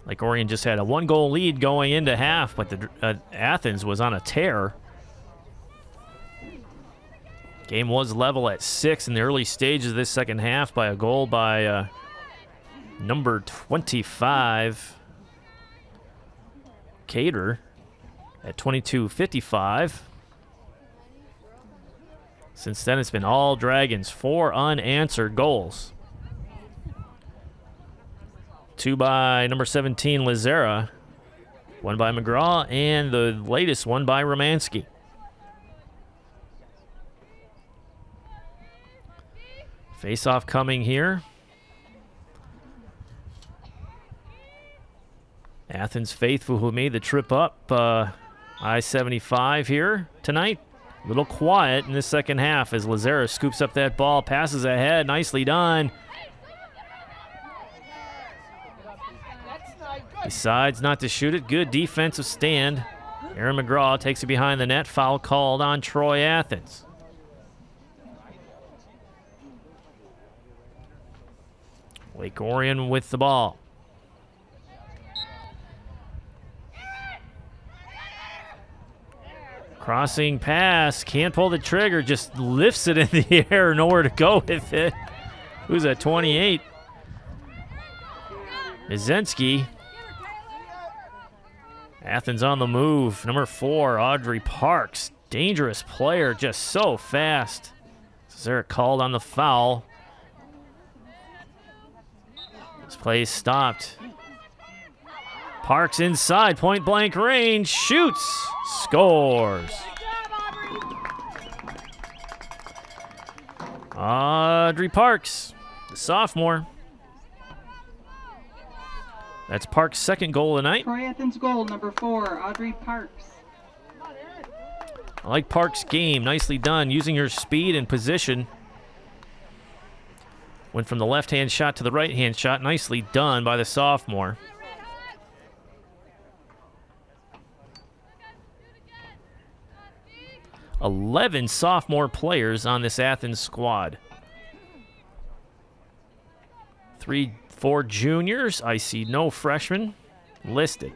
Lake Orion just had a 1-goal lead going into half, but the Athens was on a tear. Game was level at 6 in the early stages of this second half by a goal by number 25, Cater, at 22:55. Since then, it's been all Dragons, 4 unanswered goals. 2 by number 17, Lazara, 1 by McGraw, and the latest one by Romansky. Face-off coming here. Athens faithful who made the trip up I-75 here tonight. A little quiet in the second half as Lazera scoops up that ball, passes ahead, nicely done. Decides not to shoot it. Good defensive stand. Aaron McGraw takes it behind the net. Foul called on Troy Athens. Lake Orion with the ball. Crossing pass, can't pull the trigger, just lifts it in the air, nowhere to go with it. Who's at 28? Mizensky. Athens on the move. Number 4, Audrey Parks. Dangerous player, just so fast. Zerek called on the foul. This play is stopped. Parks inside, point blank range, shoots, scores. Audrey Parks, the sophomore. That's Parks' second goal of the night. Troy Athens goal, number 4, Audrey Parks. I like Parks' game, nicely done, using her speed and position. Went from the left-hand shot to the right-hand shot, nicely done by the sophomore. "11 sophomore players on this Athens squad. 3, 4 juniors. I see no freshmen listed.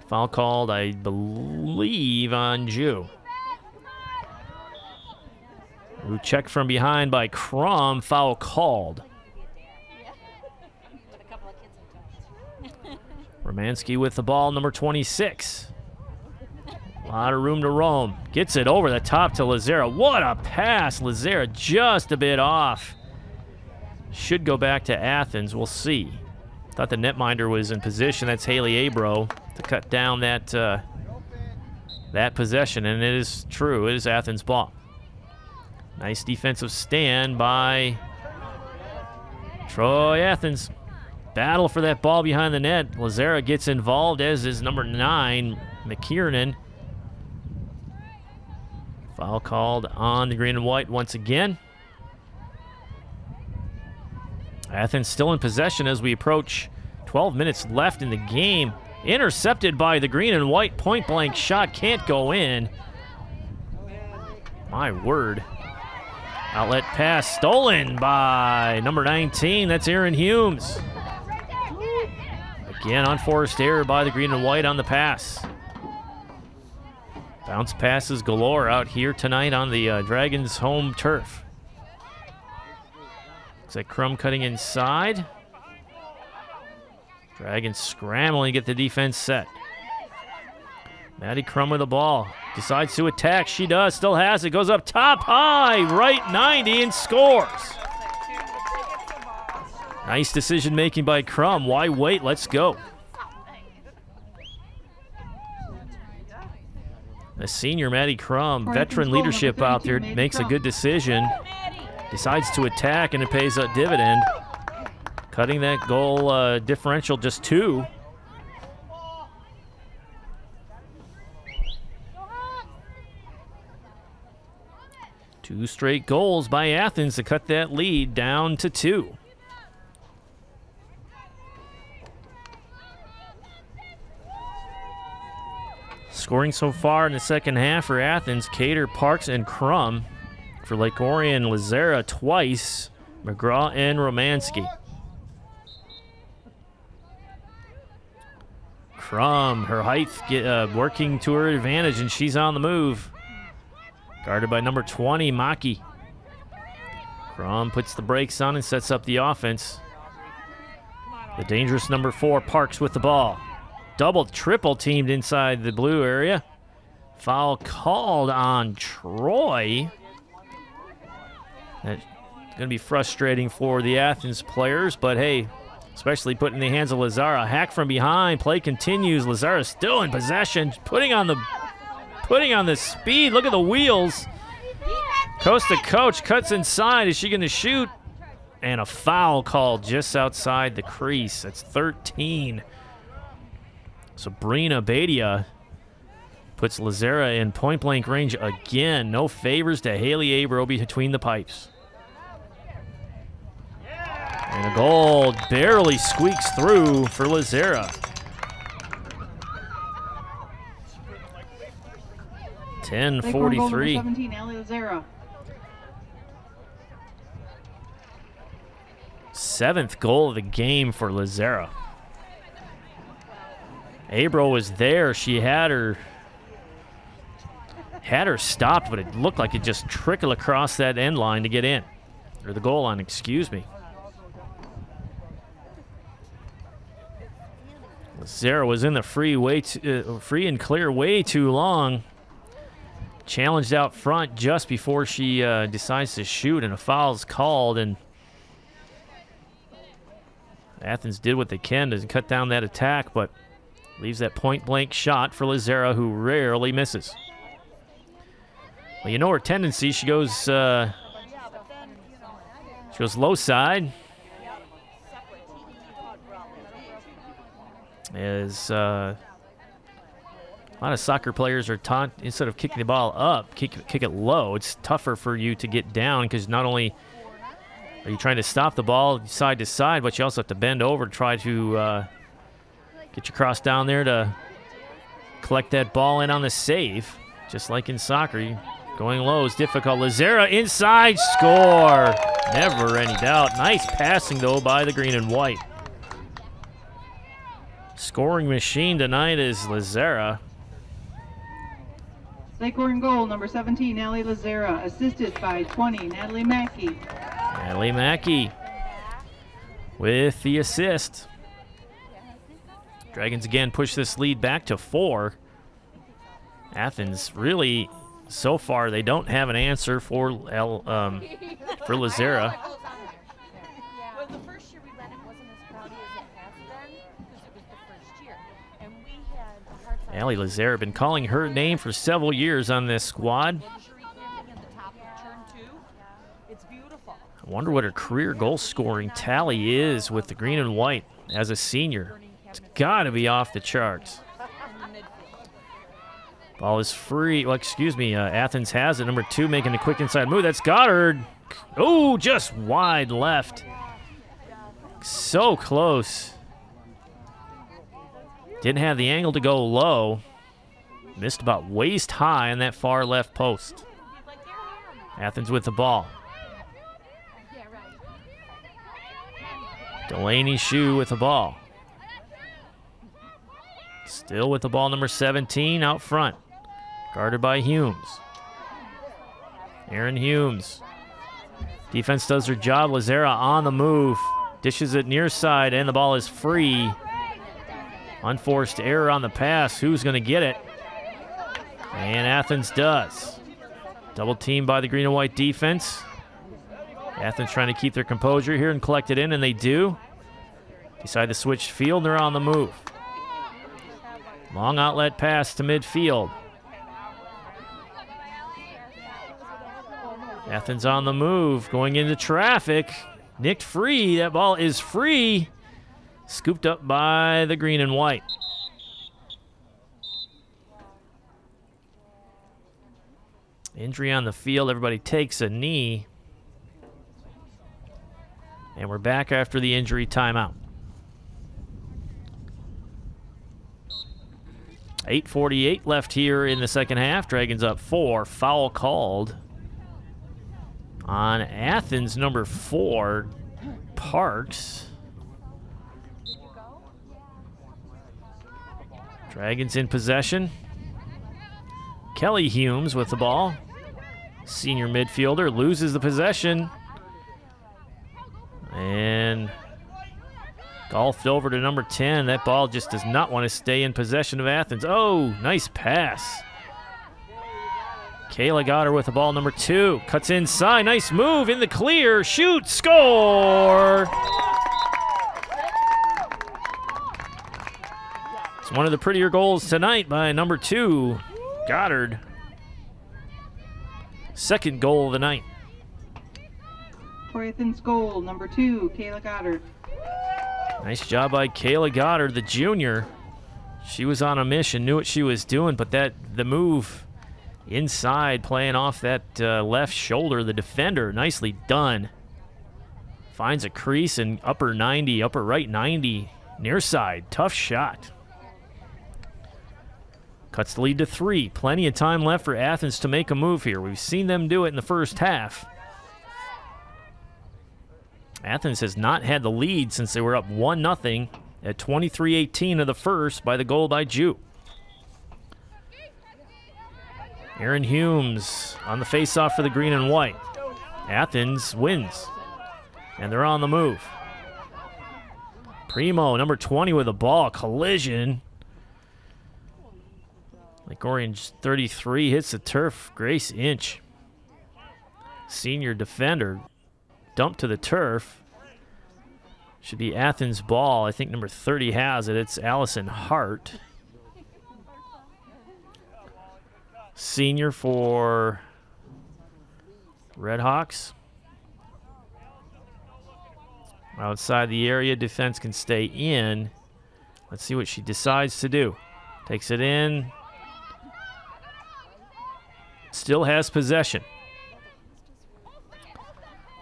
Foul called, I believe, on Jew. Who checked from behind by Crum. Foul called. Romansky with the ball, number 26. A lot of room to roam. Gets it over the top to Lazera. What a pass. Lazera just a bit off. Should go back to Athens. We'll see. Thought the netminder was in position. That's Haley Abro to cut down that that possession, and it is true. It is Athens' ball. Nice defensive stand by Troy Athens. Battle for that ball behind the net. Lazera gets involved, as is number 9, McKiernan. Foul called on the green and white once again. Athens still in possession as we approach 12 minutes left in the game. Intercepted by the green and white. Point blank shot can't go in. My word. Outlet pass stolen by number 19. That's Aaron Humes. Again, unforced error by the green and white on the pass. Bounce passes galore out here tonight on the Dragons' home turf. Looks like Crum cutting inside. Dragons scrambling to get the defense set. Maddie Crum with the ball. Decides to attack. She does. Still has it. Goes up top high. Right 90 and scores. Nice decision making by Crum. Why wait? Let's go. The senior Maddie Crum, veteran leadership out there, makes a good decision. Decides to attack, and it pays a dividend. Cutting that goal differential just 2. Two straight goals by Athens to cut that lead down to 2. Scoring so far in the second half for Athens: Cater, Parks, and Crum. For Lake Orion, Lazera twice, McGraw and Romansky. Crum, her height working to her advantage, and she's on the move. Guarded by number 20, Maki. Crum puts the brakes on and sets up the offense. The dangerous number 4, Parks with the ball. Double, triple teamed inside the blue area. Foul called on Troy. That's going to be frustrating for the Athens players, but hey, especially put in the hands of Lazara. Hack from behind. Play continues. Lazara still in possession, putting on the speed. Look at the wheels. Coast to coach, cuts inside. Is she going to shoot? And a foul called just outside the crease. That's 13 Sabrina Badia puts Lazera in point-blank range again. No favors to Haley Abro between the pipes. And a goal barely squeaks through for Lazera. 10:43. 17, Allie Lazera. 7th goal of the game for Lazera. Abro was there. She had her stopped, but it looked like it just trickled across that end line to get in. Or the goal line, excuse me. Lazera was in the free and clear way too long. Challenged out front just before she decides to shoot, and a foul's called, and Athens did what they can to cut down that attack, but leaves that point-blank shot for Lazera, who rarely misses. Well, you know her tendency. She goes low side. As a lot of soccer players are taught, instead of kicking the ball up, kick it low. It's tougher for you to get down because not only are you trying to stop the ball side to side, but you also have to bend over to try to get your cross down there to collect that ball in on the save. Just like in soccer, going low is difficult. Lazera inside, score. Never any doubt. Nice passing, though, by the green and white. Scoring machine tonight is Lazera. Scoring goal, number 17, Allie Lazera, assisted by 20, Natalie Mackey. Natalie Mackey with the assist. Dragons again push this lead back to 4. Athens really, so far, they don't have an answer for Lazera. Well, the first year we let it wasn't as crowded as it has been because it was the first year. And we had a hard time. Allie Lazera been calling her name for several years on this squad. Injury camping in the top of turn 2. It's beautiful. I wonder what her career goal scoring tally is with the green and white as a senior. It's got to be off the charts. Ball is free. Well, excuse me. Athens has it. Number 2 making a quick inside move. That's Goddard. Oh, just wide left. So close. Didn't have the angle to go low. Missed about waist high on that far left post. Athens with the ball. Delaney Shue with the ball. Still with the ball, number 17 out front. Guarded by Humes. Aaron Humes. Defense does their job. Lazera on the move. Dishes it near side, and the ball is free. Unforced error on the pass. Who's going to get it? And Athens does. Double team by the green and white defense. Athens trying to keep their composure here and collect it in, and they do. Decide to switch field, and they're on the move. Long outlet pass to midfield. Athens on the move, going into traffic. Nicked free. That ball is free. Scooped up by the green and white. Injury on the field. Everybody takes a knee. And we're back after the injury timeout. 8:48 left here in the second half. Dragons up 4. Foul called on Athens, number 4, Parks. Dragons in possession. Kelly Humes with the ball. Senior midfielder loses the possession. And golfed over to number 10. That ball just does not want to stay in possession of Athens. Oh, nice pass. Kayla got her with the ball, number 2. Cuts inside. Nice move in the clear. Shoot. Score. It's one of the prettier goals tonight by number 2, Goddard. Second goal of the night. Troy Athens goal, number 2, Kayla Goddard. Nice job by Kayla Goddard, the junior. She was on a mission, knew what she was doing, but the move inside, playing off that left shoulder, the defender, nicely done. Finds a crease in upper 90, upper right 90, near side. Tough shot. Cuts the lead to 3. Plenty of time left for Athens to make a move here. We've seen them do it in the first half. Athens has not had the lead since they were up 1-0 at 23:18 of the first by the goal by Jew. Aaron Humes on the face-off for the green and white. Athens wins, and they're on the move. Primo, number 20 with the ball. Collision. Like Orange 33 hits the turf. Grace Inch, senior defender, dumped to the turf. Should be Athens' ball. I think number 30 has it. It's Allison Hart. Senior for Redhawks. Outside the area, defense can stay in. Let's see what she decides to do. Takes it in. Still has possession.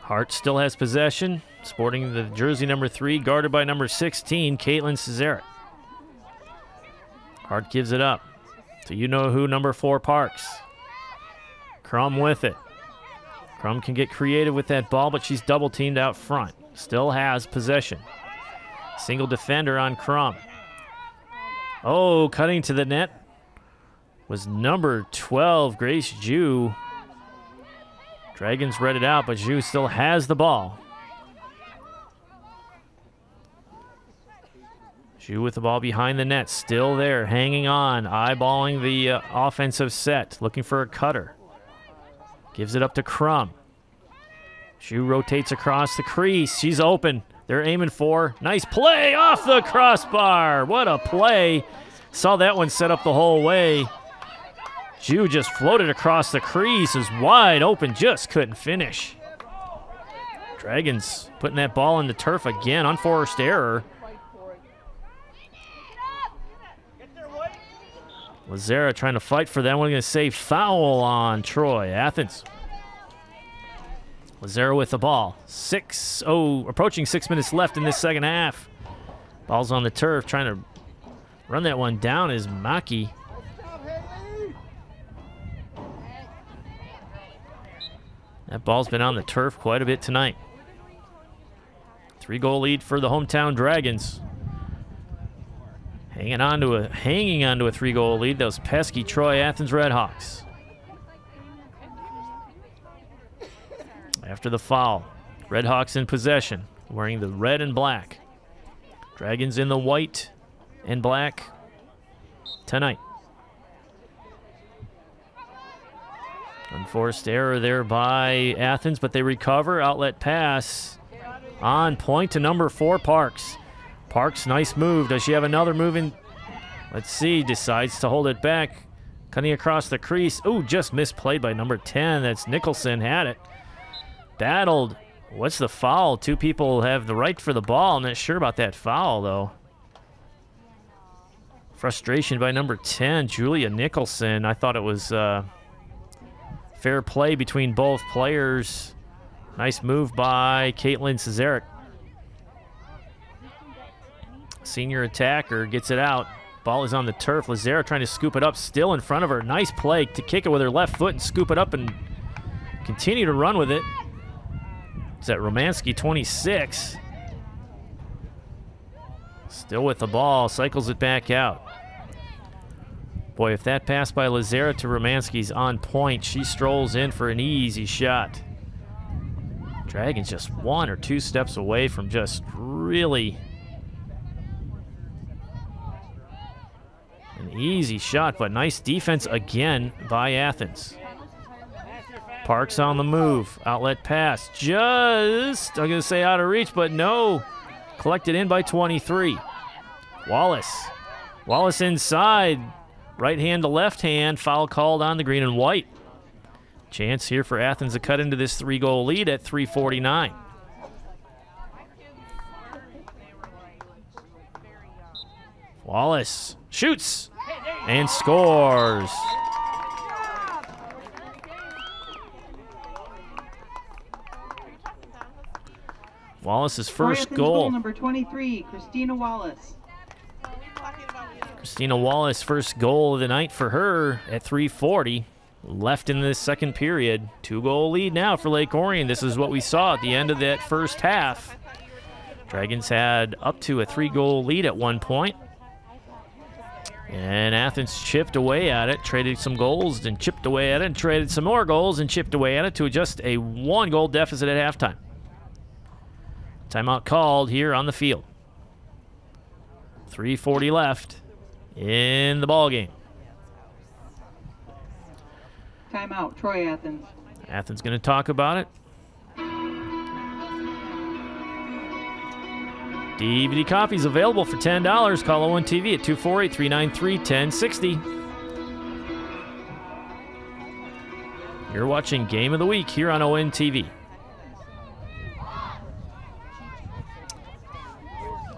Hart still has possession, sporting the jersey number 3, guarded by number 16, Caitlin Cesarek. Hart gives it up to you-know-who, number 4, Parks. Crum with it. Crum can get creative with that ball, but she's double-teamed out front. Still has possession. Single defender on Crum. Oh, cutting to the net was number 12, Grace Jew. Dragons read it out, but Jew still has the ball. Jew with the ball behind the net, still there, hanging on, eyeballing the offensive set, looking for a cutter. Gives it up to Crum. Jew rotates across the crease. She's open. They're aiming for. Nice play off the crossbar. What a play. Saw that one set up the whole way. Jew just floated across the crease, is wide open, just couldn't finish. Dragons putting that ball in the turf again, unforced error. Lazara trying to fight for that one, going to say foul on Troy Athens. Lazara with the ball. Approaching 6 minutes left in this second half. Ball's on the turf, trying to run that one down is Maki. That ball's been on the turf quite a bit tonight. 3-goal lead for the hometown Dragons. Hanging on to a 3-goal lead. Those pesky Troy Athens Redhawks. After the foul, Redhawks in possession, wearing the red and black. Dragons in the white and black tonight. Unforced error there by Athens, but they recover. Outlet pass on point to number 4, Parks. Parks, nice move. Does she have another move in? Let's see. Decides to hold it back. Cutting across the crease. Oh, just misplayed by number 10. That's Nicholson. Had it. Battled. What's the foul? 2 people have the right for the ball. I'm not sure about that foul, though. Frustration by number 10, Julia Nicholson. I thought it was fair play between both players. Nice move by Caitlin Cesarek. Senior attacker gets it out. Ball is on the turf. Lazara trying to scoop it up, still in front of her. Nice play to kick it with her left foot and scoop it up and continue to run with it. Is that Romanski, 26. Still with the ball, cycles it back out. Boy, if that pass by Lazara to Romanski's on point, she strolls in for an easy shot. Dragons just 1 or 2 steps away from just really an easy shot, but nice defense again by Athens. Parks on the move. Outlet pass. Just, I'm going to say out of reach, but no. Collected in by 23. Wallace. Wallace inside. Right hand to left hand. Foul called on the green and white. Chance here for Athens to cut into this 3-goal lead at 3:49. Wallace shoots and scores. Wallace's first goal. Number 23, Christina Wallace. Christina Wallace, first goal of the night for her at 3:40. Left in this second period. 2-goal lead now for Lake Orion. This is what we saw at the end of that first half. Dragons had up to a 3-goal lead at one point. And Athens chipped away at it, traded some goals, then chipped away at it, and traded some more goals, and chipped away at it to just a 1-goal deficit at halftime. Timeout called here on the field. 3:40 left in the ball game. Timeout, Troy Athens. Athens going to talk about it. DVD copies available for $10. Call ONTV at 248-393-1060. You're watching Game of the Week here on ONTV.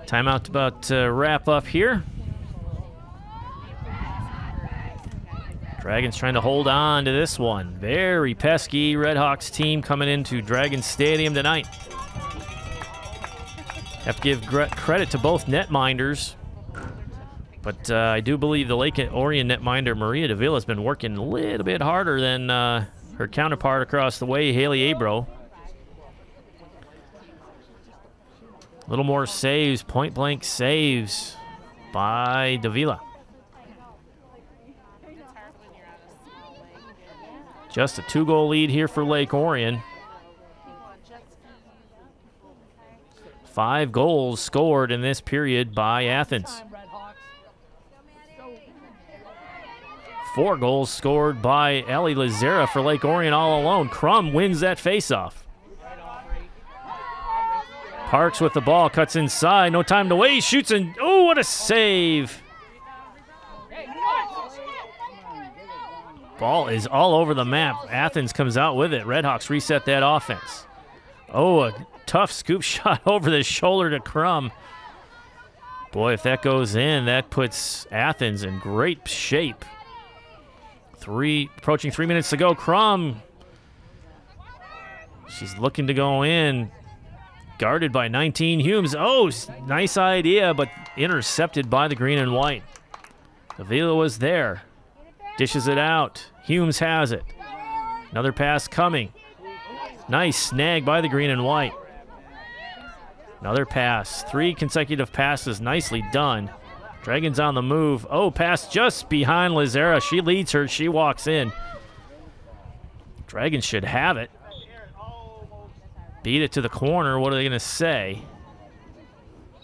Timeout about to wrap up here. Dragons trying to hold on to this one. Very pesky Redhawks team coming into Dragon Stadium tonight. Have to give credit to both netminders. But I do believe the Lake Orion netminder Maria Davila has been working a little bit harder than her counterpart across the way, Haley Abro. A little more saves, point-blank saves by Davila. Just a 2-goal lead here for Lake Orion. 5 goals scored in this period by Athens. 4 goals scored by Ellie Lazera for Lake Orion all alone. Crum wins that faceoff. Parks with the ball, cuts inside, no time to waste, shoots, and oh, what a save. Ball is all over the map. Athens comes out with it. Redhawks reset that offense. Oh, a tough scoop shot over the shoulder to Crum. Boy, if that goes in, that puts Athens in great shape. Approaching 3 minutes to go. Crum, she's looking to go in. Guarded by 19 Humes. Oh, nice idea, but intercepted by the green and white. Avila was there. Dishes it out. Humes has it. Another pass coming. Nice snag by the green and white. Another pass. 3 consecutive passes. Nicely done. Dragons on the move. Oh, pass just behind Lazera. She leads her. She walks in. Dragons should have it. Beat it to the corner. What are they going to say?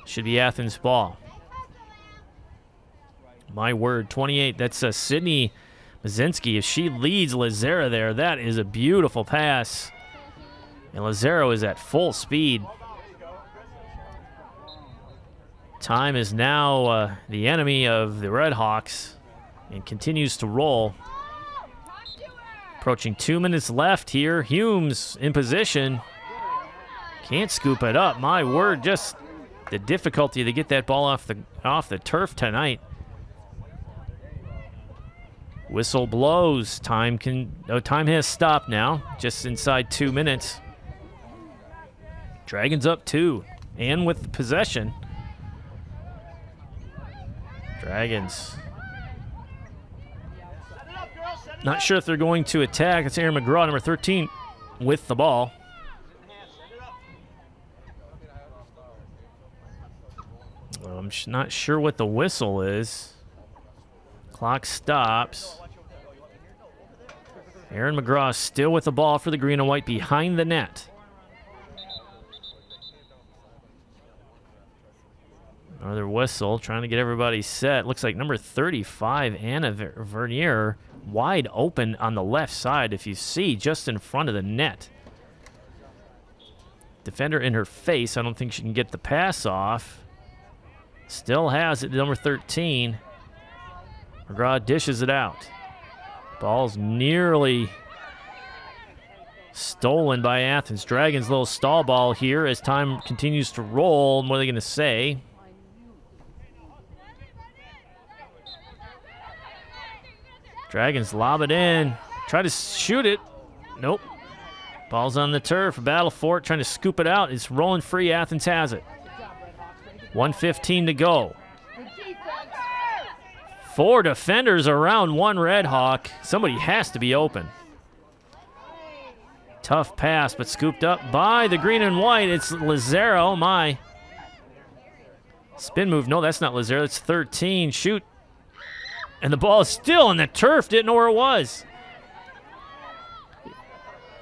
Should be Athens ball. My word, 28. That's Sydney Mazinski. If she leads Lazera there, that is a beautiful pass. And Lazera is at full speed. Time is now the enemy of the Redhawks and continues to roll. Approaching 2 minutes left here. Humes in position. Can't scoop it up. My word, just the difficulty to get that ball off the turf tonight. Whistle blows. Time has stopped now. Just inside 2 minutes. Dragons up 2 and with possession. Dragons. Not sure if they're going to attack. It's Aaron McGraw, number 13, with the ball. I'm not sure what the whistle is. Clock stops. Aaron McGraw still with the ball for the green and white behind the net. Another whistle, trying to get everybody set. Looks like number 35, Anna Vernier, wide open on the left side, if you see, just in front of the net. Defender in her face. I don't think she can get the pass off. Still has it, number 13. McGraw dishes it out. Ball's nearly stolen by Athens. Dragons' little stall ball here as time continues to roll. What are they going to say? Dragons lob it in. Try to shoot it. Nope. Ball's on the turf. Battle for it. Trying to scoop it out. It's rolling free. Athens has it. 1:15 to go. 4 defenders around 1 Red Hawk. Somebody has to be open. Tough pass, but scooped up by the green and white. It's Lazaro. My. Spin move. No, that's not Lazaro. It's 13. Shoot. And the ball is still on the turf. Didn't know where it was.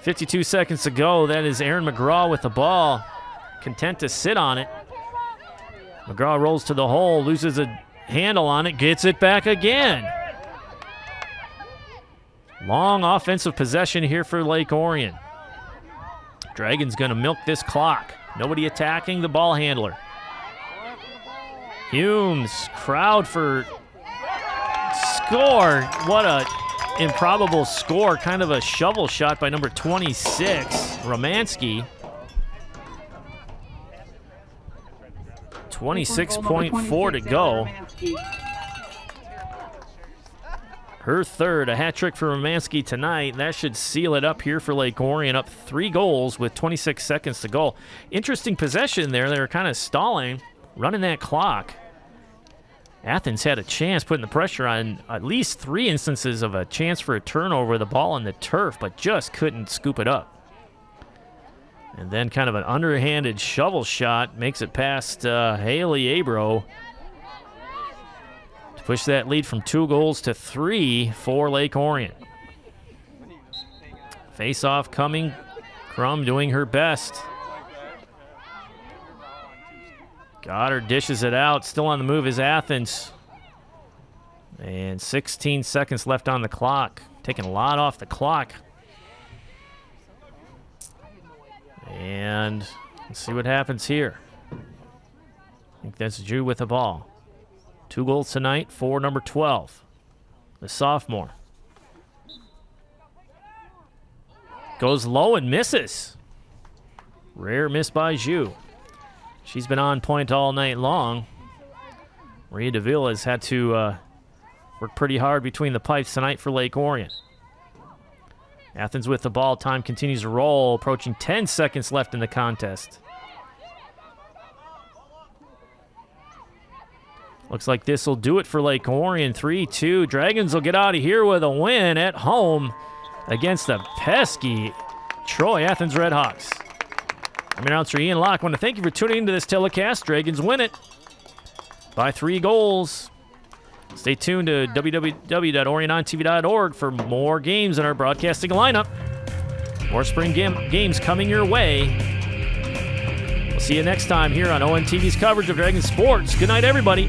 52 seconds to go. That is Aaron McGraw with the ball. Content to sit on it. McGraw rolls to the hole. Loses a handle on it. Gets it back again. Long offensive possession here for Lake Orion. Dragons going to milk this clock. Nobody attacking the ball handler. Humes, crowd for score. What a improbable score. Kind of a shovel shot by number 26, Romansky. 26.4 to go. Her third, a hat trick for Romansky tonight. That should seal it up here for Lake Orion, up 3 goals with 26 seconds to go. Interesting possession there. They were kind of stalling, running that clock. Athens had a chance, putting the pressure on at least 3 instances of a chance for a turnover, the ball on the turf, but just couldn't scoop it up. And then kind of an underhanded shovel shot makes it past Haley Abro to push that lead from 2 goals to 3 for Lake Orion. Face-off coming. Crum doing her best. Goddard dishes it out. Still on the move is Athens. And 16 seconds left on the clock. Taking a lot off the clock. And let's see what happens here. I think that's Jew with the ball. 2 goals tonight for number 12, the sophomore. Goes low and misses. Rare miss by Jew. She's been on point all night long. Maria DeVille has had to work pretty hard between the pipes tonight for Lake Orion. Athens with the ball. Time continues to roll. Approaching 10 seconds left in the contest. Looks like this will do it for Lake Orion. 3-2. Dragons will get out of here with a win at home against the pesky Troy Athens Redhawks. I'm your announcer Ian Locke. I want to thank you for tuning into this telecast. Dragons win it by 3 goals. Stay tuned to www.orionontv.org for more games in our broadcasting lineup. More spring games coming your way. We'll see you next time here on ONTV's coverage of Dragons Sports. Good night, everybody.